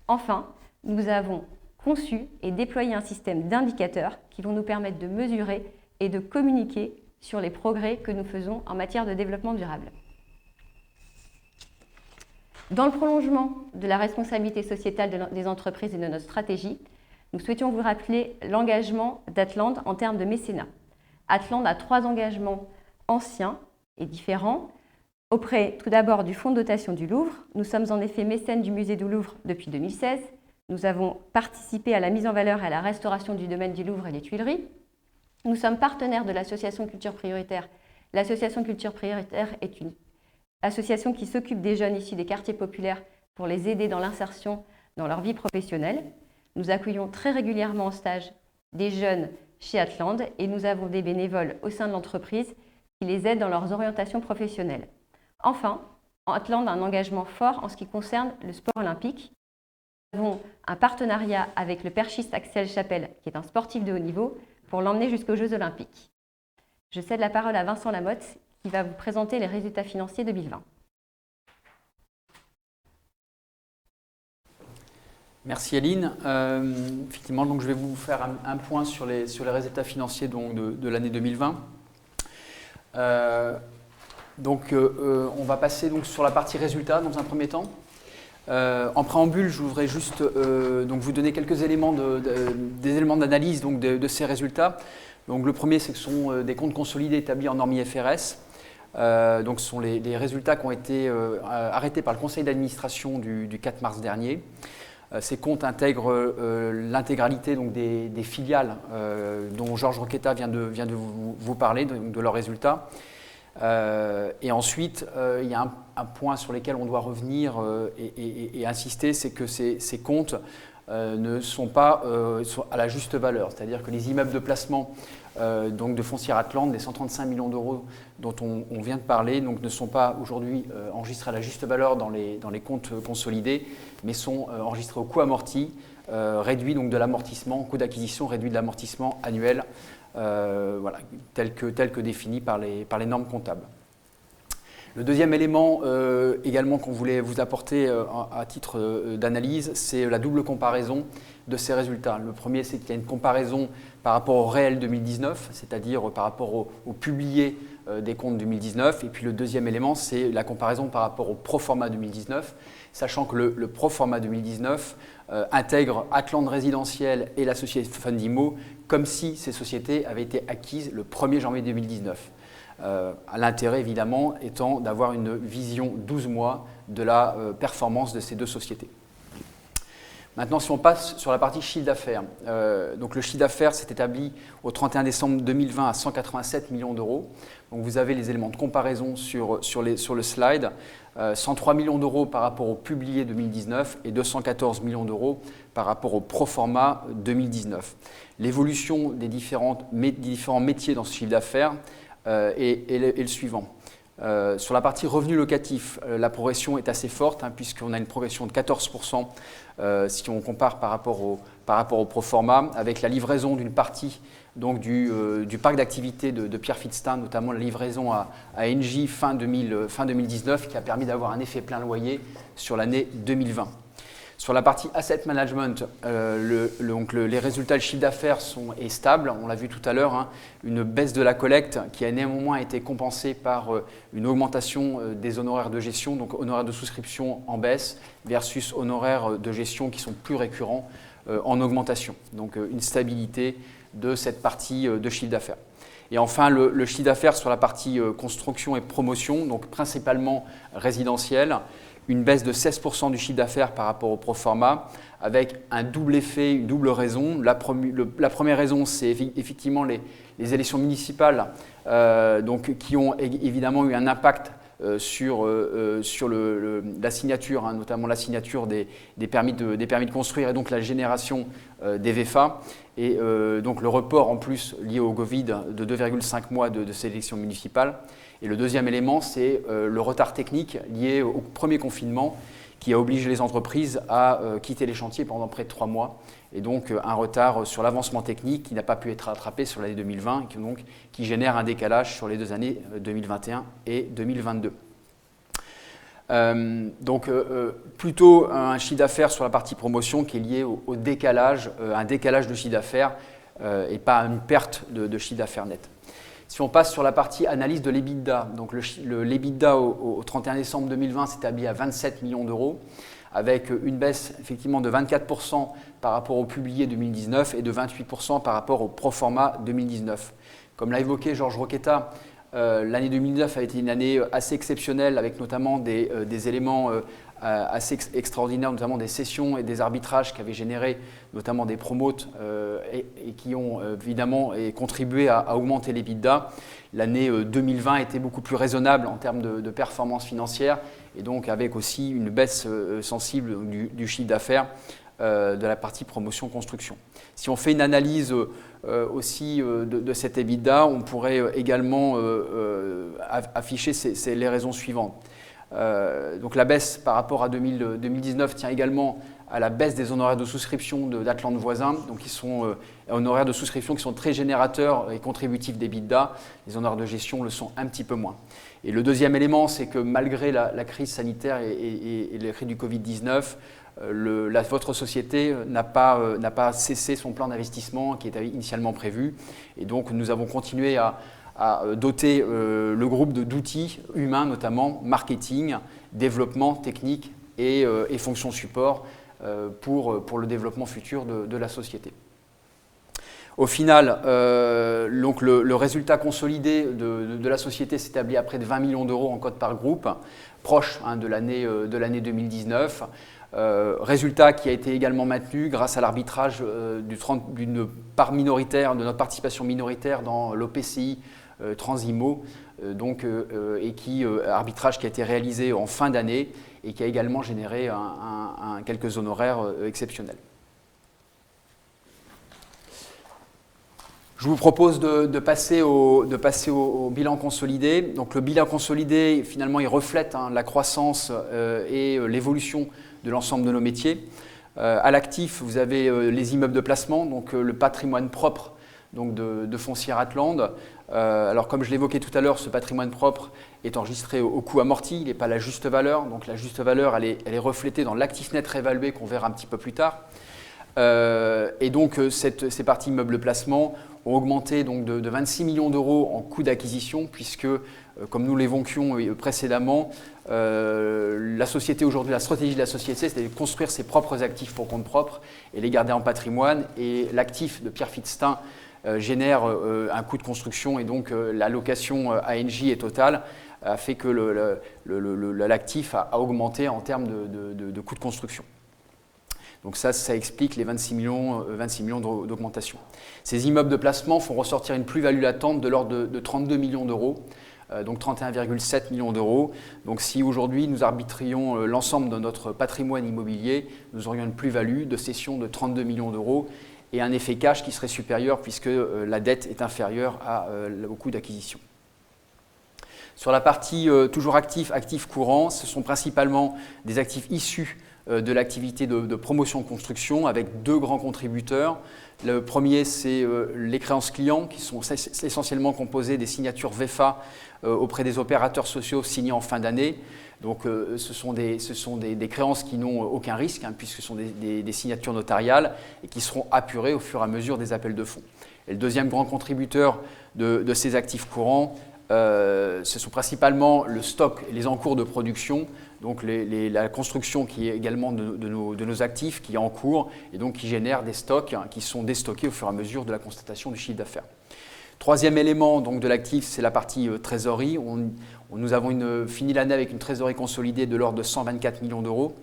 Enfin, nous avons conçu et déployé un système d'indicateurs qui vont nous permettre de mesurer et de communiquer sur les progrès que nous faisons en matière de développement durable. Dans le prolongement de la responsabilité sociétale des entreprises et de notre stratégie, nous souhaitions vous rappeler l'engagement d'Atland en termes de mécénat. Atland a 3 engagements anciens et différents. Auprès tout d'abord du Fonds de dotation du Louvre, nous sommes en effet mécènes du Musée du Louvre depuis 2016. Nous avons participé à la mise en valeur et à la restauration du domaine du Louvre et des Tuileries. Nous sommes partenaires de l'association Culture Prioritaire. L'association Culture Prioritaire est une association qui s'occupe des jeunes issus des quartiers populaires pour les aider dans l'insertion dans leur vie professionnelle. Nous accueillons très régulièrement en stage des jeunes chez Atland et nous avons des bénévoles au sein de l'entreprise qui les aident dans leurs orientations professionnelles. Enfin, Atland a un engagement fort en ce qui concerne le sport olympique. Nous avons un partenariat avec le perchiste Axel Chapelle, qui est un sportif de haut niveau, pour l'emmener jusqu'aux Jeux olympiques. Je cède la parole à Vincent Lamotte, qui va vous présenter les résultats financiers 2020. Merci Aline. Effectivement, donc, je vais vous faire un point sur les résultats financiers donc, de l'année 2020. On va passer donc, sur la partie résultats dans un premier temps. En préambule, je voudrais juste donc vous donner quelques éléments des éléments d'analyse de ces résultats. Donc, le premier, c'est que ce sont des comptes consolidés établis en norme IFRS. Donc, ce sont les résultats qui ont été arrêtés par le conseil d'administration du 4 mars dernier. Ces comptes intègrent l'intégralité des filiales dont Georges Roqueta vient de vous parler, de leurs résultats. Et ensuite, il y a un point sur lequel on doit revenir et insister, c'est que ces comptes ne sont pas à la juste valeur. C'est-à-dire que les immeubles de placement donc de Foncière Atland, des 135 millions d'euros dont on vient de parler, donc ne sont pas aujourd'hui enregistrés à la juste valeur dans les comptes consolidés, mais sont enregistrés au coût amorti, réduit donc de l'amortissement, coût d'acquisition réduit de l'amortissement annuel, voilà, tel que défini par les normes comptables. Le deuxième élément également qu'on voulait vous apporter à titre d'analyse, c'est la double comparaison de ces résultats. Le premier, c'est qu'il y a une comparaison par rapport au réel 2019, c'est-à-dire par rapport au publié des comptes 2019. Et puis le deuxième élément, c'est la comparaison par rapport au proforma 2019, sachant que le proforma 2019 intègre Atland Résidentiel et la société Fundimo comme si ces sociétés avaient été acquises le 1er janvier 2019. L'intérêt évidemment étant d'avoir une vision 12 mois de la performance de ces deux sociétés. Maintenant, si on passe sur la partie chiffre d'affaires, donc le chiffre d'affaires s'est établi au 31 décembre 2020 à 187 millions d'euros. Donc vous avez les éléments de comparaison sur le slide. 103 millions d'euros par rapport au publié 2019 et 214 millions d'euros par rapport au proforma 2019. L'évolution des différents métiers dans ce chiffre d'affaires est le suivant. Sur la partie revenu locatif, la progression est assez forte puisqu'on a une progression de 14% si on compare par rapport au proforma, avec la livraison d'une partie donc, du parc d'activité de Pierre Fitzstein, notamment la livraison à Engie fin 2019 qui a permis d'avoir un effet plein loyer sur l'année 2020. Sur la partie asset management, les résultats de chiffre d'affaires est stable, on l'a vu tout à l'heure, hein, une baisse de la collecte qui a néanmoins été compensée par une augmentation des honoraires de gestion, donc honoraires de souscription en baisse versus honoraires de gestion qui sont plus récurrents en augmentation. Donc une stabilité de cette partie de chiffre d'affaires. Et enfin, le chiffre d'affaires sur la partie construction et promotion, donc principalement résidentiel, une baisse de 16% du chiffre d'affaires par rapport au pro forma, avec un double effet, une double raison. La première raison, c'est effectivement les élections municipales qui ont évidemment eu un impact sur la signature, hein, notamment la signature des permis de construire et donc la génération des VFA. Et donc le report en plus lié au Covid de 2,5 mois de ces élections municipales. Et le deuxième élément, c'est le retard technique lié au premier confinement qui a obligé les entreprises à quitter les chantiers pendant près de 3 mois. Et donc un retard sur l'avancement technique qui n'a pas pu être rattrapé sur l'année 2020 et qui génère un décalage sur les 2 années 2021 et 2022. Plutôt un chiffre d'affaires sur la partie promotion qui est lié au décalage, un décalage de chiffre d'affaires et pas une perte de chiffre d'affaires net. Si on passe sur la partie analyse de l'EBITDA, donc l'EBITDA au 31 décembre 2020 s'établit à 27 millions d'euros, avec une baisse effectivement de 24% par rapport au publié 2019 et de 28% par rapport au pro forma 2019. Comme l'a évoqué Georges Roquetta, l'année 2019 a été une année assez exceptionnelle avec notamment des éléments assez extraordinaires, notamment des cessions et des arbitrages qui avaient généré notamment des promotes et qui ont évidemment contribué à augmenter l'EBITDA. L'année 2020 était beaucoup plus raisonnable en termes de performance financière et donc avec aussi une baisse sensible du chiffre d'affaires de la partie promotion-construction. Si on fait une analyse aussi de cet EBITDA, on pourrait également afficher les raisons suivantes. Donc la baisse par rapport à 2019 tient également à la baisse des honoraires de souscription d'Atlante voisins, donc qui sont honoraires de souscription qui sont très générateurs et contributifs d'EBITDA. Les honoraires de gestion le sont un petit peu moins. Et le deuxième élément, c'est que malgré la crise sanitaire et la crise du Covid-19, votre société n'a pas cessé son plan d'investissement qui était initialement prévu. Et donc nous avons continué à doter le groupe d'outils humains, notamment marketing, développement technique et fonctions support pour le développement futur de la société. Au final, donc le résultat consolidé de la société s'établit à près de 20 millions d'euros en cote par groupe, proche de l'année 2019. Résultat qui a été également maintenu grâce à l'arbitrage d'une part minoritaire, de notre participation minoritaire dans l'OPCI Transimo, arbitrage qui a été réalisé en fin d'année et qui a également généré quelques honoraires exceptionnels. Je vous propose de passer au bilan consolidé. Donc le bilan consolidé, finalement, il reflète la croissance et l'évolution de l'ensemble de nos métiers. À l'actif, vous avez les immeubles de placement, donc le patrimoine propre donc de Foncière Atlante. Alors comme je l'évoquais tout à l'heure, ce patrimoine propre est enregistré au coût amorti, il n'est pas la juste valeur. Donc la juste valeur, elle est reflétée dans l'actif net réévalué qu'on verra un petit peu plus tard. Et donc ces parties immeubles de placement ont augmenté donc de 26 millions d'euros en coût d'acquisition puisque, comme nous l'évoquions précédemment, la société aujourd'hui, la stratégie de la société, c'est de construire ses propres actifs pour compte propre et les garder en patrimoine. Et l'actif de Pierre Fitzstein génère un coût de construction et donc la location ANJ et Total a fait que l'actif a augmenté en termes de coût de construction. Donc ça explique les 26 millions d'augmentation. Ces immeubles de placement font ressortir une plus-value latente de l'ordre de 32 millions d'euros, donc 31,7 millions d'euros. Donc si aujourd'hui nous arbitrions l'ensemble de notre patrimoine immobilier, nous aurions une plus-value de cession de 32 millions d'euros et un effet cash qui serait supérieur puisque la dette est inférieure au coût d'acquisition. Sur la partie toujours actifs courants, ce sont principalement des actifs issus de l'activité de promotion-construction avec 2 grands contributeurs. Le premier, c'est les créances clients qui sont essentiellement composées des signatures VEFA auprès des opérateurs sociaux signés en fin d'année. Donc ce sont des créances qui n'ont aucun risque puisque ce sont des signatures notariales et qui seront apurées au fur et à mesure des appels de fonds. Et le deuxième grand contributeur de ces actifs courants, ce sont principalement le stock et les encours de production, donc la construction qui est également de nos actifs qui est en cours et donc qui génère des stocks qui sont déstockés au fur et à mesure de la constatation du chiffre d'affaires. Troisième élément donc, de l'actif, c'est la partie trésorerie. Nous avons fini l'année avec une trésorerie consolidée de l'ordre de 124 millions d'euros,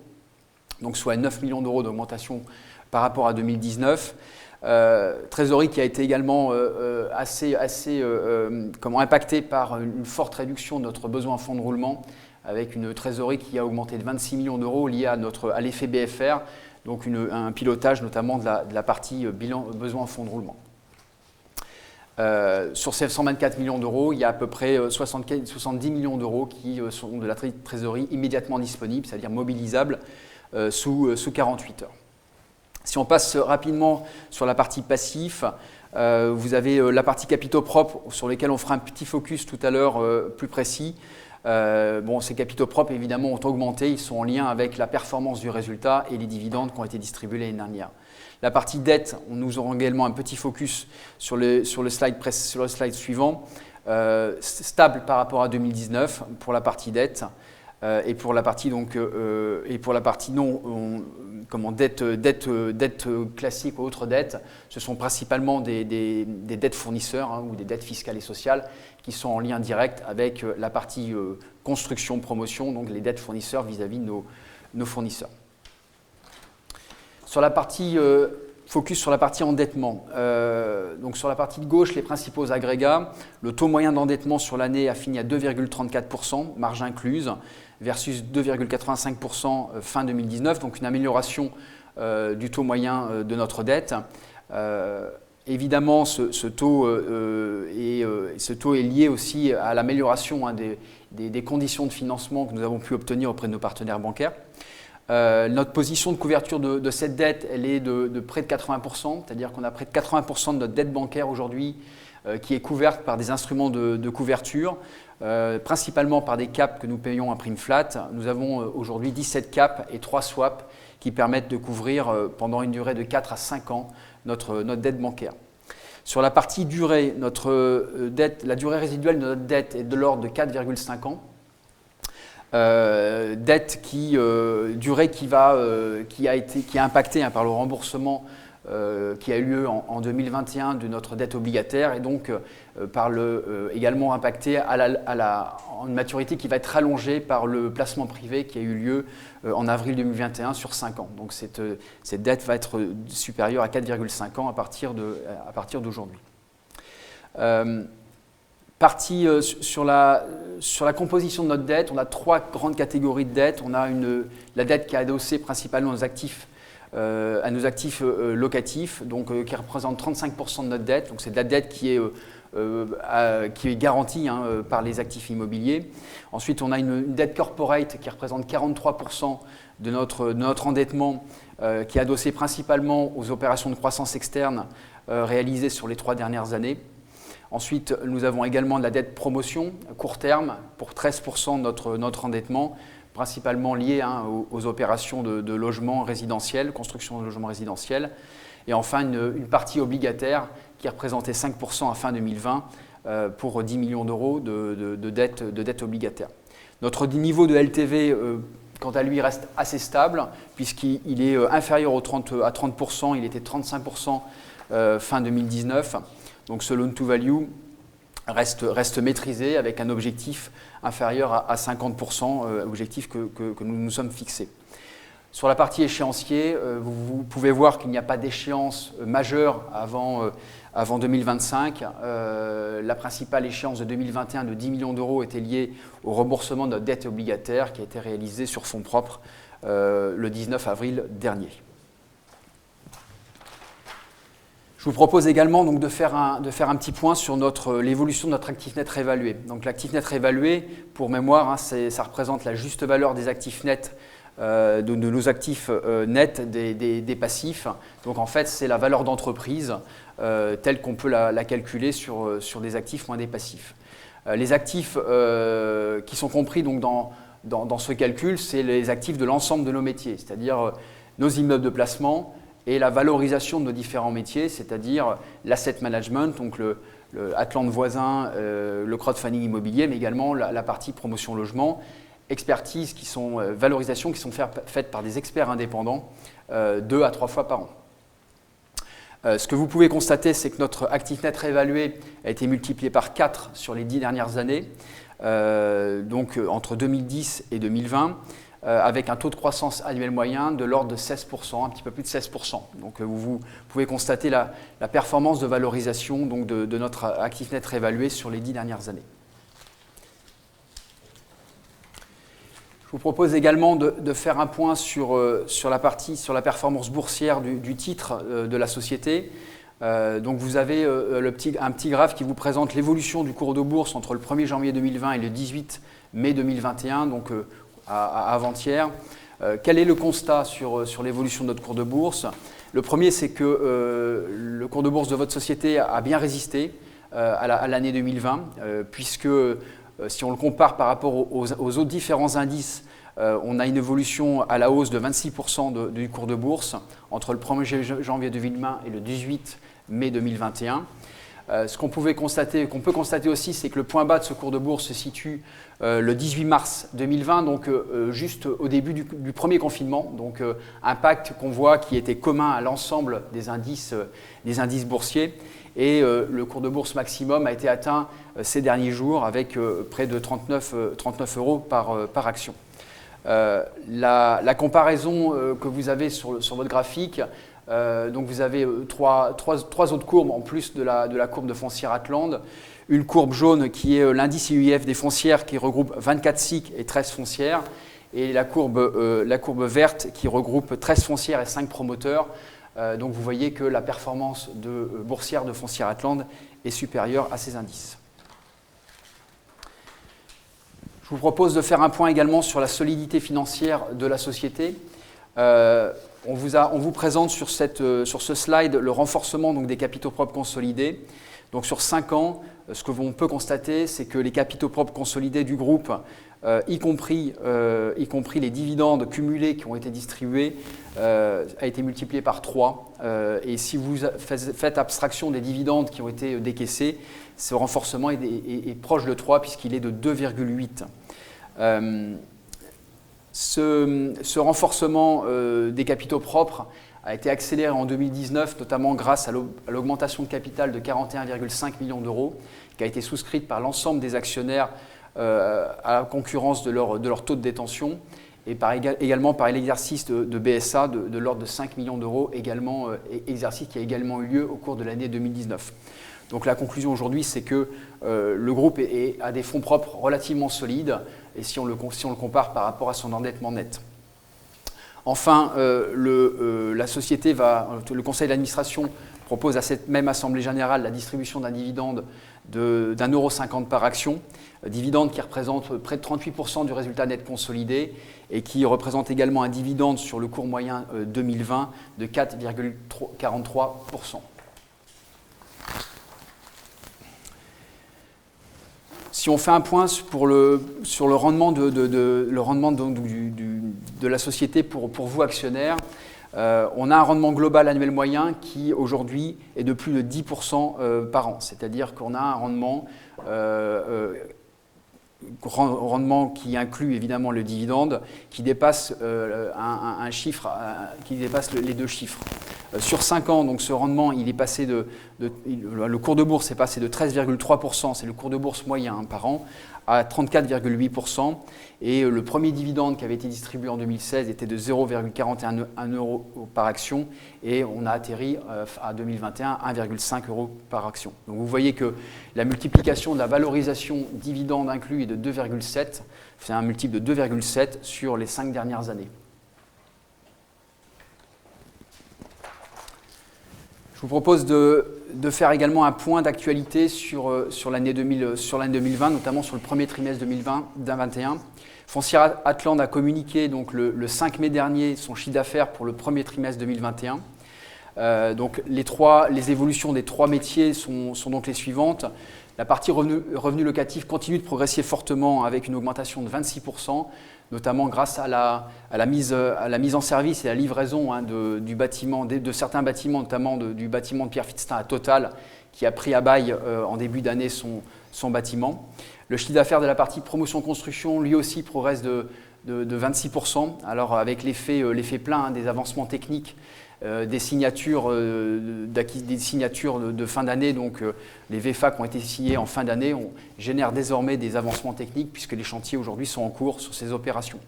donc soit 9 millions d'euros d'augmentation par rapport à 2019. Trésorerie qui a été également assez impactée par une forte réduction de notre besoin en fonds de roulement, avec une trésorerie qui a augmenté de 26 millions d'euros liée à l'effet BFR, donc un pilotage notamment de la partie besoin en fonds de roulement. Sur ces 124 millions d'euros, il y a à peu près 70 millions d'euros qui sont de la trésorerie immédiatement disponible, c'est-à-dire mobilisable sous 48 heures. Si on passe rapidement sur la partie passif, vous avez la partie capitaux propres sur lesquels on fera un petit focus tout à l'heure plus précis. Ces capitaux propres évidemment ont augmenté, ils sont en lien avec la performance du résultat et les dividendes qui ont été distribués l'année dernière. La partie dette, nous aurons également un petit focus sur le slide suivant, stable par rapport à 2019 pour la partie dette et pour la partie dette classique ou autres dettes, ce sont principalement des dettes fournisseurs ou des dettes fiscales et sociales qui sont en lien direct avec la partie construction, promotion, donc les dettes fournisseurs vis-à-vis de nos fournisseurs. Sur la partie focus sur la partie endettement. Donc sur la partie de gauche, les principaux agrégats. Le taux moyen d'endettement sur l'année a fini à 2,34%, marge incluse, versus 2,85% fin 2019, donc une amélioration du taux moyen de notre dette. Évidemment, ce taux est lié aussi à l'amélioration des conditions de financement que nous avons pu obtenir auprès de nos partenaires bancaires. Notre position de couverture de cette dette, elle est de près de 80%, c'est-à-dire qu'on a près de 80% de notre dette bancaire aujourd'hui qui est couverte par des instruments de couverture, principalement par des caps que nous payons à prime flat. Nous avons aujourd'hui 17 caps et 3 swaps qui permettent de couvrir pendant une durée de 4 à 5 ans notre dette bancaire. Sur la partie durée, la durée résiduelle de notre dette est de l'ordre de 4,5 ans. Dette durée qui est impactée par le remboursement qui a eu lieu en 2021 de notre dette obligataire et donc également impactée en une maturité qui va être rallongée par le placement privé qui a eu lieu en avril 2021 sur 5 ans. Donc cette dette va être supérieure à 4,5 ans à partir d'aujourd'hui. Sur la composition de notre dette, on a 3 grandes catégories de dette. On a la dette qui est adossée principalement à nos actifs locatifs, donc qui représente 35% de notre dette. Donc c'est de la dette qui est garantie par les actifs immobiliers. Ensuite, on a une dette corporate qui représente 43% de notre endettement, qui est adossée principalement aux opérations de croissance externe réalisées sur les 3 dernières années. Ensuite, nous avons également de la dette promotion court terme pour 13% de notre endettement, principalement lié aux opérations de logement résidentiel, construction de logements résidentiels. Et enfin, une partie obligataire qui représentait 5% à fin 2020 pour 10 millions d'euros de dette obligataire. Notre niveau de LTV, quant à lui, reste assez stable puisqu'il est inférieur à 30%, il était 35% fin 2019. Donc ce loan to value reste maîtrisé avec un objectif inférieur à 50%, objectif que nous nous sommes fixés. Sur la partie échéancier, vous pouvez voir qu'il n'y a pas d'échéance majeure avant 2025. La principale échéance de 2021 de 10 millions d'euros était liée au remboursement de notre dette obligataire qui a été réalisée sur fonds propres le 19 avril dernier. Je vous propose également donc, de faire un petit point sur l'évolution de notre actif net réévalué. Donc l'actif net réévalué, pour mémoire, ça représente la juste valeur des actifs nets de nos actifs nets des passifs. Donc en fait, c'est la valeur d'entreprise telle qu'on peut la calculer sur des actifs moins des passifs. Les actifs qui sont compris donc, dans ce calcul, c'est les actifs de l'ensemble de nos métiers, c'est-à-dire nos immeubles de placement et la valorisation de nos différents métiers, c'est-à-dire l'asset management, donc le Atlante voisin, le crowdfunding immobilier, mais également la partie promotion logement, expertise valorisation qui sont faites par des experts indépendants 2 à 3 fois par an. Ce que vous pouvez constater, c'est que notre actif net réévalué a été multiplié par 4 sur les 10 dernières années, donc entre 2010 et 2020, avec un taux de croissance annuel moyen de l'ordre de 16%, un petit peu plus de 16%. Donc vous pouvez constater la performance de valorisation donc, de notre actif net réévalué sur les 10 dernières années. Je vous propose également de faire un point sur la performance boursière du titre de la société. Donc vous avez un petit graphe qui vous présente l'évolution du cours de bourse entre le 1er janvier 2020 et le 18 mai 2021, donc à avant-hier. Quel est le constat sur l'évolution de notre cours de bourse? Le premier, c'est que le cours de bourse de votre société a bien résisté à l'année 2020, puisque si on le compare par rapport aux autres différents indices, on a une évolution à la hausse de 26% du cours de bourse entre le 1er janvier 2020 et le 18 mai 2021. Ce qu'on peut constater aussi, c'est que le point bas de ce cours de bourse se situe le 18 mars 2020, donc juste au début du premier confinement. Donc un pacte qu'on voit qui était commun à l'ensemble des indices boursiers. Et le cours de bourse maximum a été atteint ces derniers jours avec près de 39 € par action. La comparaison que vous avez sur votre graphique, donc vous avez trois autres courbes en plus de la courbe de Foncière Atlante. Une courbe jaune qui est l'indice IUIF des foncières qui regroupe 24 SIC et 13 foncières. Et la courbe verte qui regroupe 13 foncières et 5 promoteurs. Donc vous voyez que la performance boursière de Foncière Atlante est supérieure à ces indices. Je vous propose de faire un point également sur la solidité financière de la société. On vous présente sur ce slide le renforcement donc, des capitaux propres consolidés. Donc sur 5 ans, ce que l'on peut constater, c'est que les capitaux propres consolidés du groupe, y compris les dividendes cumulés qui ont été distribués, a été multiplié par 3. Et si vous faites abstraction des dividendes qui ont été décaissés, ce renforcement est proche de 3 puisqu'il est de 2,8. Ce renforcement des capitaux propres a été accéléré en 2019, notamment grâce à l'augmentation de capital de 41,5 millions d'euros, qui a été souscrite par l'ensemble des actionnaires à la concurrence de leur taux de détention, et également par l'exercice de BSA de l'ordre de 5 millions d'euros, exercice qui a également eu lieu au cours de l'année 2019. Donc la conclusion aujourd'hui, c'est que le groupe a des fonds propres relativement solides, et si on le compare par rapport à son endettement net. Enfin, la société le conseil d'administration propose à cette même assemblée générale la distribution d'un dividende d'1,50 € par action, dividende qui représente près de 38% du résultat net consolidé et qui représente également un dividende sur le cours moyen 2020 de 4,43%. Si on fait un point sur le rendement de la société pour vous actionnaires, on a un rendement global annuel moyen qui aujourd'hui est de plus de 10% par an. C'est-à-dire qu'on a un rendement qui inclut évidemment le dividende, qui dépasse un chiffre, qui dépasse les 2 chiffres. Sur 5 ans, donc ce rendement, il est passé le cours de bourse est passé de 13,3%, c'est le cours de bourse moyen par an, à 34,8%. Et le premier dividende qui avait été distribué en 2016 était de 0,41 € par action. Et on a atterri à 2021 à 1,5 € par action. Donc vous voyez que la multiplication de la valorisation dividende inclus est de 2,7. C'est un multiple de 2,7 sur les 5 dernières années. Je vous propose de de faire également un point d'actualité sur l'année 2020, notamment sur le premier trimestre 2021. Foncière Atland a communiqué donc, le 5 mai dernier son chiffre d'affaires pour le premier trimestre 2021. Donc les évolutions des 3 métiers sont donc les suivantes. La partie revenu locatif continue de progresser fortement avec une augmentation de 26%, notamment grâce à la mise en service et à la livraison de certains bâtiments, notamment du bâtiment de Pierre Fitztin à Total, qui a pris à bail en début d'année son bâtiment. Le chiffre d'affaires de la partie promotion-construction, lui aussi, progresse de 26%, alors avec l'effet plein des avancements techniques, des signatures de fin d'année, donc les VFA qui ont été signés en fin d'année, on génère désormais des avancements techniques puisque les chantiers aujourd'hui sont en cours sur ces opérations.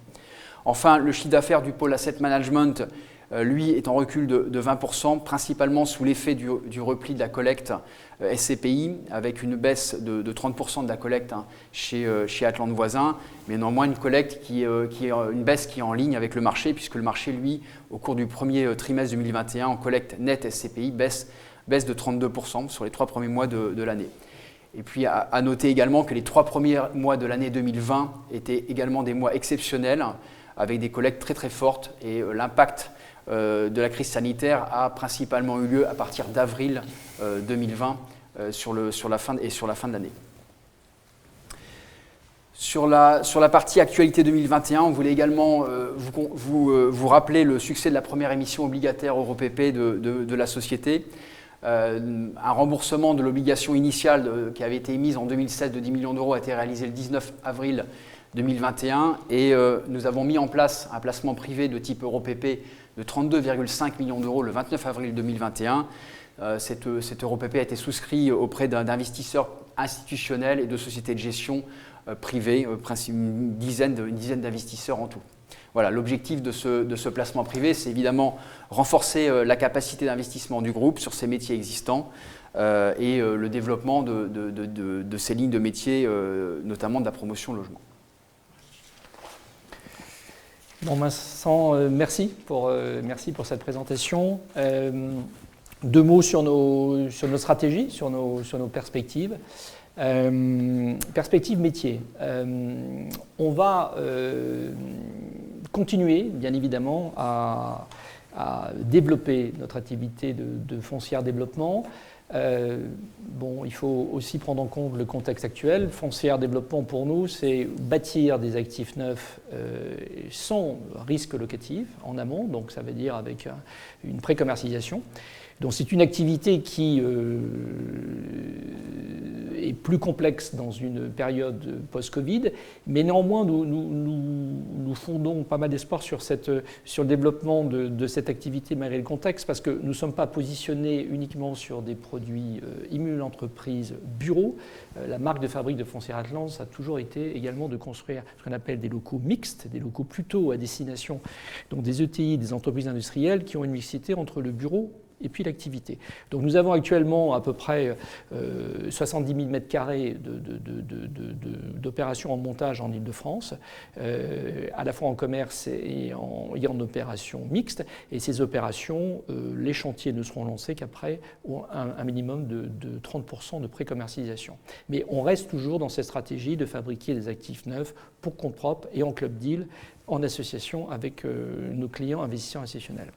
Enfin, le chiffre d'affaires du pôle Asset Management, lui, est en recul de 20%, principalement sous l'effet du repli de la collecte SCPI, avec une baisse de 30% de la collecte chez Atland Voisin, mais néanmoins une collecte une baisse qui est en ligne avec le marché, puisque le marché, lui, au cours du premier trimestre 2021, en collecte nette SCPI, baisse de 32% sur les 3 premiers mois de l'année. Et puis à noter également que les 3 premiers mois de l'année 2020 étaient également des mois exceptionnels, avec des collectes très très fortes, et l'impact de la crise sanitaire a principalement eu lieu à partir d'avril 2020 sur la fin de l'année. Sur la partie actualité 2021, on voulait également vous rappeler le succès de la première émission obligataire EuroPP de la société. Un remboursement de l'obligation initiale qui avait été émise en 2007 de 10 millions d'euros a été réalisé le 19 avril 2021 et nous avons mis en place un placement privé de type EuroPP de 32,5 millions d'euros le 29 avril 2021. Cet EuroPP a été souscrit auprès d'investisseurs institutionnels et de sociétés de gestion privées, une dizaine d'investisseurs en tout. Voilà, l'objectif de ce placement privé, c'est évidemment renforcer la capacité d'investissement du groupe sur ses métiers existants et le développement de ces lignes de métiers, notamment de la promotion logement. Bon, Vincent, merci pour cette présentation. 2 mots sur nos stratégies, sur nos perspectives. Perspective métier. On va continuer, bien évidemment, à développer notre activité de foncière développement. Il faut aussi prendre en compte le contexte actuel. Foncière développement, pour nous, c'est bâtir des actifs neufs sans risque locatif en amont, donc ça veut dire avec une pré-commercialisation. Donc c'est une activité qui est plus complexe dans une période post-Covid, mais néanmoins nous fondons pas mal d'espoir sur le développement de cette activité malgré le contexte, parce que nous ne sommes pas positionnés uniquement sur des produits immules entreprises bureaux. La marque de fabrique de Foncière Atland, ça a toujours été également de construire ce qu'on appelle des locaux mixtes, des locaux plutôt à destination, donc des ETI, des entreprises industrielles qui ont une mixité entre le bureau et puis l'activité. Donc nous avons actuellement à peu près 70 000 m² d'opérations en montage en Ile-de-France, à la fois en commerce et en opérations mixtes. Et ces opérations, les chantiers ne seront lancés qu'après un minimum de 30% de pré-commercialisation. Mais on reste toujours dans cette stratégie de fabriquer des actifs neufs pour compte propre et en club deal, en association avec nos clients investisseurs institutionnels.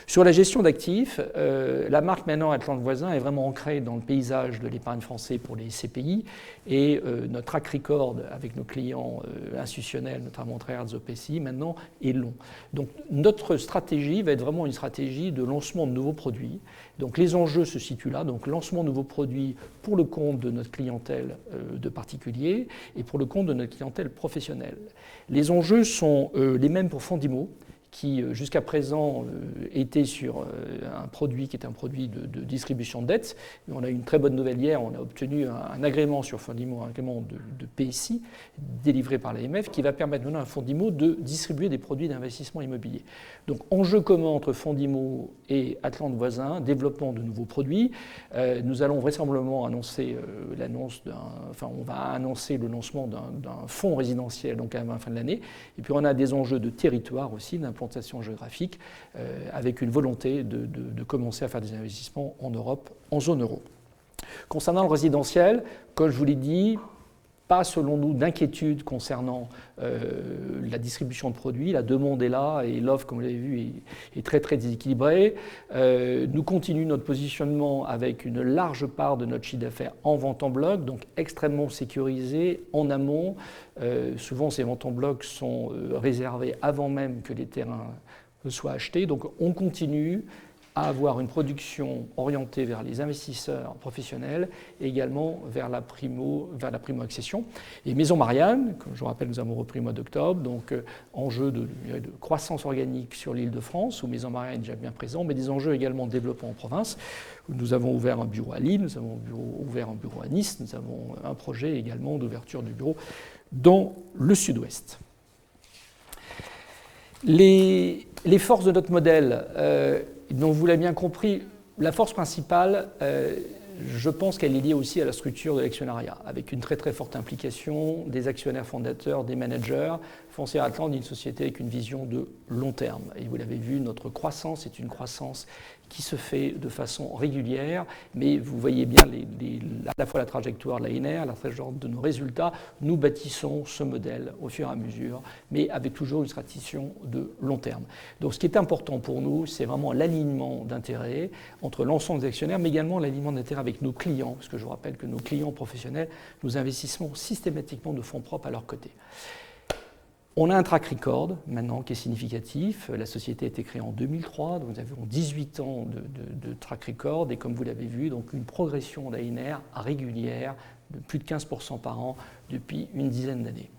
Sur la gestion d'actifs, la marque maintenant Atland Voisin est vraiment ancrée dans le paysage de l'épargne français pour les CPI et notre track record avec nos clients institutionnels, notamment Treuhand OPCI, maintenant est long. Donc notre stratégie va être vraiment une stratégie de lancement de nouveaux produits. Donc les enjeux se situent là, donc lancement de nouveaux produits pour le compte de notre clientèle de particuliers et pour le compte de notre clientèle professionnelle. Les enjeux sont les mêmes pour Fondimo, qui jusqu'à présent était sur un produit qui est un produit de distribution de dettes. Et on a eu une très bonne nouvelle hier, on a obtenu un agrément sur Fondimo, un agrément de PSI délivré par l'AMF qui va permettre maintenant à Fondimo de distribuer des produits d'investissement immobilier. Donc enjeu commun entre Fondimo et Atland Voisin, développement de nouveaux produits. Nous allons vraisemblablement annoncer on va annoncer le lancement d'un fonds résidentiel donc à la fin de l'année. Et puis on a des enjeux de territoire aussi, d'implantation implantation géographique, avec une volonté de commencer à faire des investissements en Europe, en zone euro. Concernant le résidentiel, comme je vous l'ai dit, pas selon nous d'inquiétude concernant la distribution de produits. La demande est là et l'offre, comme vous l'avez vu, est très très déséquilibrée. Nous continuons notre positionnement avec une large part de notre chiffre d'affaires en vente en bloc, donc extrêmement sécurisé en amont. Souvent, ces ventes en bloc sont réservées avant même que les terrains soient achetés. Donc on continue à avoir une production orientée vers les investisseurs professionnels et également vers la primo-accession. Et Maison Marianne, comme je vous rappelle, nous avons repris au mois d'octobre, donc enjeu de croissance organique sur l'Île-de-France, où Maison Marianne est déjà bien présent, mais des enjeux également de développement en province. Nous avons ouvert un bureau à Lille, nous avons ouvert un bureau à Nice, nous avons un projet également d'ouverture du bureau dans le sud-ouest. Les forces de notre modèle, donc vous l'avez bien compris, la force principale, je pense qu'elle est liée aussi à la structure de l'actionnariat, avec une très très forte implication des actionnaires fondateurs, des managers. Foncière Atlante est une société avec une vision de long terme. Et vous l'avez vu, notre croissance est une croissance qui se fait de façon régulière, mais vous voyez bien à la fois la trajectoire de l'ANR, la trajectoire de nos résultats. Nous bâtissons ce modèle au fur et à mesure, mais avec toujours une stratégie de long terme. Donc ce qui est important pour nous, c'est vraiment l'alignement d'intérêts entre l'ensemble des actionnaires, mais également l'alignement d'intérêts avec nos clients, parce que je vous rappelle que nos clients professionnels, nous investissons systématiquement de fonds propres à leur côté. On a un track record maintenant qui est significatif. La société a été créée en 2003, donc nous avons 18 ans de track record et comme vous l'avez vu, donc une progression d'ANR régulière de plus de 15% par an depuis une dizaine d'années.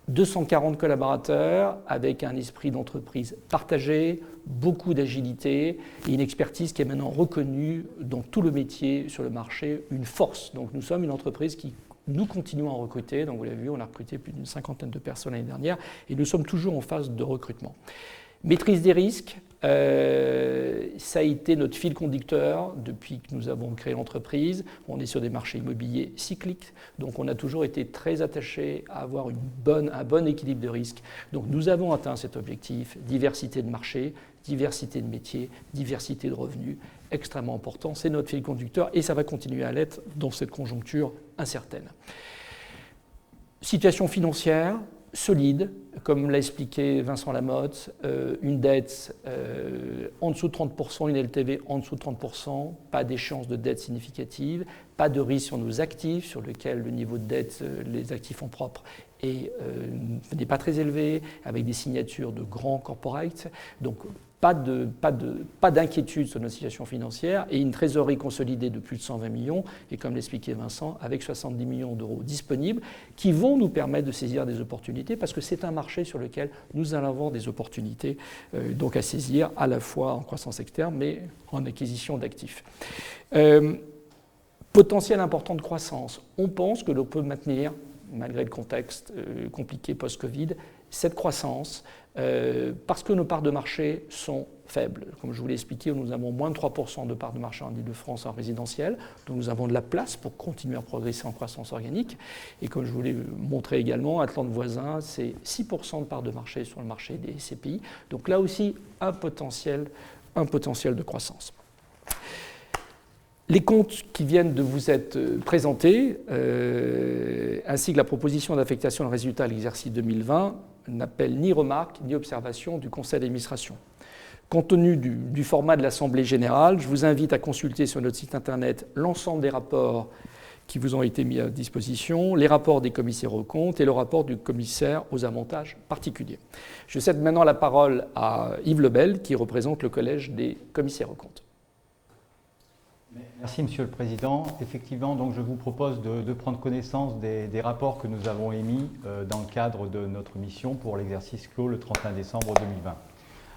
240 collaborateurs avec un esprit d'entreprise partagé, beaucoup d'agilité et une expertise qui est maintenant reconnue dans tout le métier sur le marché, une force. Donc nous sommes une entreprise qui nous continuons à recruter, donc vous l'avez vu, on a recruté plus d'une cinquantaine de personnes l'année dernière et nous sommes toujours en phase de recrutement. Maîtrise des risques, ça a été notre fil conducteur depuis que nous avons créé l'entreprise. On est sur des marchés immobiliers cycliques, donc on a toujours été très attaché à avoir un bon équilibre de risques. Donc nous avons atteint cet objectif, diversité de marché, diversité de métiers, diversité de revenus, extrêmement important. C'est notre fil conducteur et ça va continuer à l'être dans cette conjoncture incertaine. Situation financière solide, comme l'a expliqué Vincent Lamotte, une dette en dessous de 30%, une LTV en dessous de 30%, pas d'échéance de dette significative, pas de risque sur nos actifs, sur lesquels le niveau de dette, les actifs en propre, n'est pas très élevé, avec des signatures de grands corporates. Donc, pas d'inquiétude sur notre situation financière et une trésorerie consolidée de plus de 120 millions et comme l'expliquait Vincent, avec 70 millions d'euros disponibles qui vont nous permettre de saisir des opportunités parce que c'est un marché sur lequel nous allons avoir des opportunités donc à saisir à la fois en croissance externe mais en acquisition d'actifs. Potentiel important de croissance. On pense que l'on peut maintenir, malgré le contexte compliqué post-Covid, cette croissance parce que nos parts de marché sont faibles. Comme je vous l'ai expliqué, nous avons moins de 3% de parts de marché en Île-de-France en résidentiel, donc nous avons de la place pour continuer à progresser en croissance organique. Et comme je vous l'ai montré également, Atlante voisin, c'est 6% de parts de marché sur le marché des SCPI. Donc là aussi, un potentiel de croissance. Les comptes qui viennent de vous être présentés, ainsi que la proposition d'affectation de résultats à l'exercice 2020, n'appellent ni remarques ni observations du conseil d'administration. Compte tenu du format de l'Assemblée générale, je vous invite à consulter sur notre site internet l'ensemble des rapports qui vous ont été mis à disposition, les rapports des commissaires aux comptes et le rapport du commissaire aux avantages particuliers. Je cède maintenant la parole à Yves Lebel, qui représente le Collège des commissaires aux comptes. Merci Monsieur le Président. Effectivement, donc, je vous propose de prendre connaissance des rapports que nous avons émis dans le cadre de notre mission pour l'exercice clos le 31 décembre 2020.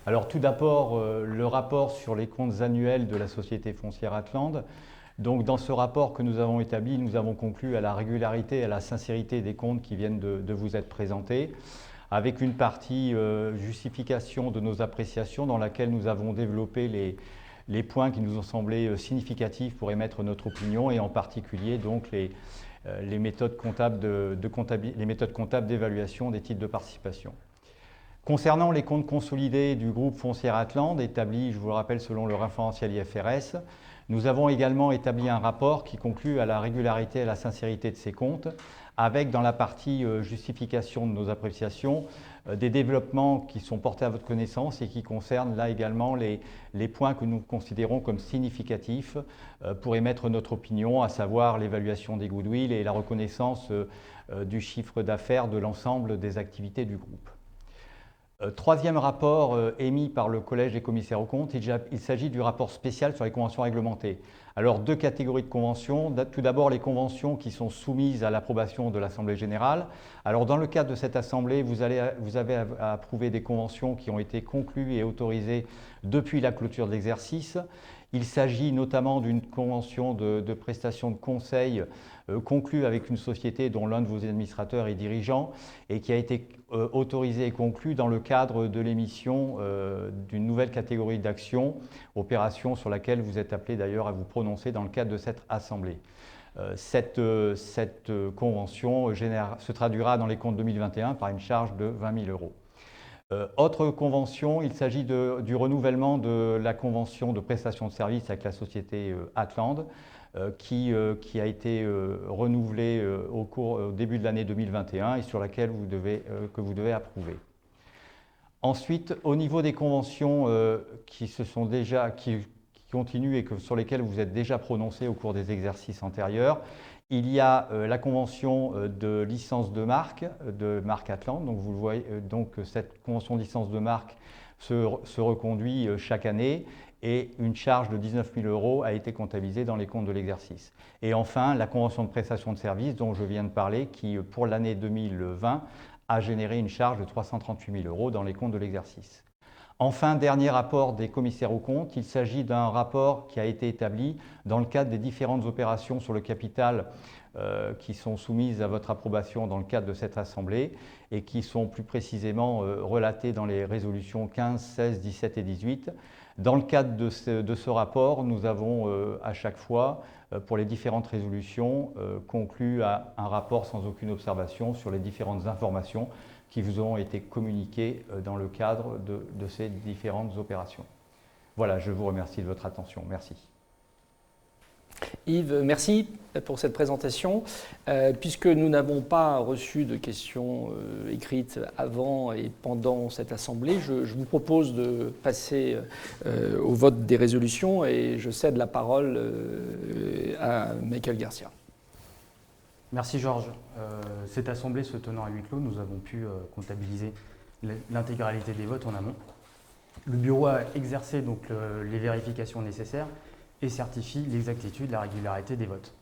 Alors tout d'abord, le rapport sur les comptes annuels de la Société foncière Atlante. Donc dans ce rapport que nous avons établi, nous avons conclu à la régularité et à la sincérité des comptes qui viennent de vous être présentés, avec une partie justification de nos appréciations dans laquelle nous avons développé les points qui nous ont semblé significatifs pour émettre notre opinion et en particulier donc les méthodes comptables d'évaluation des titres de participation. Concernant les comptes consolidés du groupe Foncière Atlande, établis, je vous le rappelle, selon le référentiel IFRS, nous avons également établi un rapport qui conclut à la régularité et à la sincérité de ces comptes, avec dans la partie justification de nos appréciations, des développements qui sont portés à votre connaissance et qui concernent là également les points que nous considérons comme significatifs pour émettre notre opinion, à savoir l'évaluation des goodwill et la reconnaissance du chiffre d'affaires de l'ensemble des activités du groupe. Troisième rapport émis par le Collège des commissaires aux comptes, il s'agit du rapport spécial sur les conventions réglementées. Alors, deux catégories de conventions. Tout d'abord, les conventions qui sont soumises à l'approbation de l'Assemblée générale. Alors, dans le cadre de cette Assemblée, vous avez à approuver des conventions qui ont été conclues et autorisées depuis la clôture de l'exercice. Il s'agit notamment d'une convention de prestation de conseil conclue avec une société dont l'un de vos administrateurs est dirigeant et qui a été autorisée et conclue dans le cadre de l'émission d'une nouvelle catégorie d'actions, opération sur laquelle vous êtes appelé d'ailleurs à vous prononcer dans le cadre de cette Assemblée. Cette convention se traduira dans les comptes 2021 par une charge de 20 000 €. Autre convention, il s'agit du renouvellement de la convention de prestation de services avec la société Atlande qui a été renouvelée au début de l'année 2021 et sur laquelle que vous devez approuver. Ensuite, au niveau des conventions qui continuent et sur lesquelles vous êtes déjà prononcé au cours des exercices antérieurs, il y a la convention de licence de marque Atlande. Donc, vous le voyez, donc cette convention de licence de marque se reconduit chaque année et une charge de 19 000 € a été comptabilisée dans les comptes de l'exercice. Et enfin, la convention de prestation de services dont je viens de parler, qui pour l'année 2020 a généré une charge de 338 000 € dans les comptes de l'exercice. Enfin, dernier rapport des commissaires aux comptes, il s'agit d'un rapport qui a été établi dans le cadre des différentes opérations sur le capital qui sont soumises à votre approbation dans le cadre de cette Assemblée et qui sont plus précisément relatées dans les résolutions 15, 16, 17 et 18. Dans le cadre de ce rapport, nous avons à chaque fois, pour les différentes résolutions, conclu à un rapport sans aucune observation sur les différentes informations qui vous ont été communiquées dans le cadre de ces différentes opérations. Voilà, je vous remercie de votre attention. Merci. Yves, merci pour cette présentation. Puisque nous n'avons pas reçu de questions écrites avant et pendant cette Assemblée, je vous propose de passer au vote des résolutions et je cède la parole à Michael Garcia. Merci Georges. Cette Assemblée se tenant à huis clos, nous avons pu comptabiliser l'intégralité des votes en amont. Le bureau a exercé donc les vérifications nécessaires et certifie l'exactitude, la régularité des votes.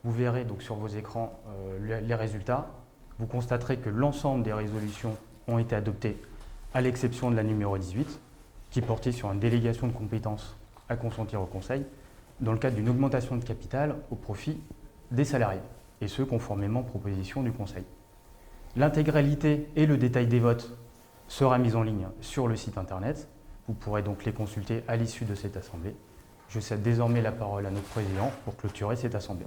Vous verrez donc sur vos écrans les résultats. Vous constaterez que l'ensemble des résolutions ont été adoptées, à l'exception de la numéro 18, qui portait sur une délégation de compétences à consentir au Conseil, dans le cadre d'une augmentation de capital au profit des salariés, et ce, conformément aux propositions du Conseil. L'intégralité et le détail des votes sera mis en ligne sur le site internet. Vous pourrez donc les consulter à l'issue de cette Assemblée. Je cède désormais la parole à notre président pour clôturer cette Assemblée.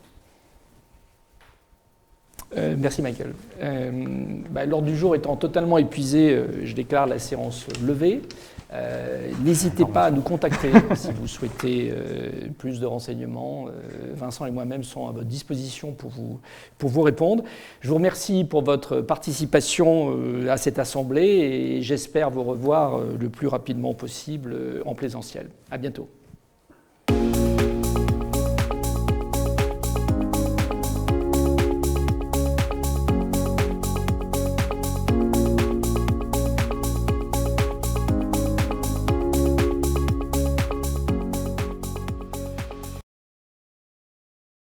Merci Michael. L'ordre du jour étant totalement épuisé, je déclare la séance levée. N'hésitez pas à nous contacter si vous souhaitez plus de renseignements. Vincent et moi-même sont à votre disposition pour vous répondre. Je vous remercie pour votre participation à cette Assemblée et j'espère vous revoir le plus rapidement possible en présentiel. À bientôt.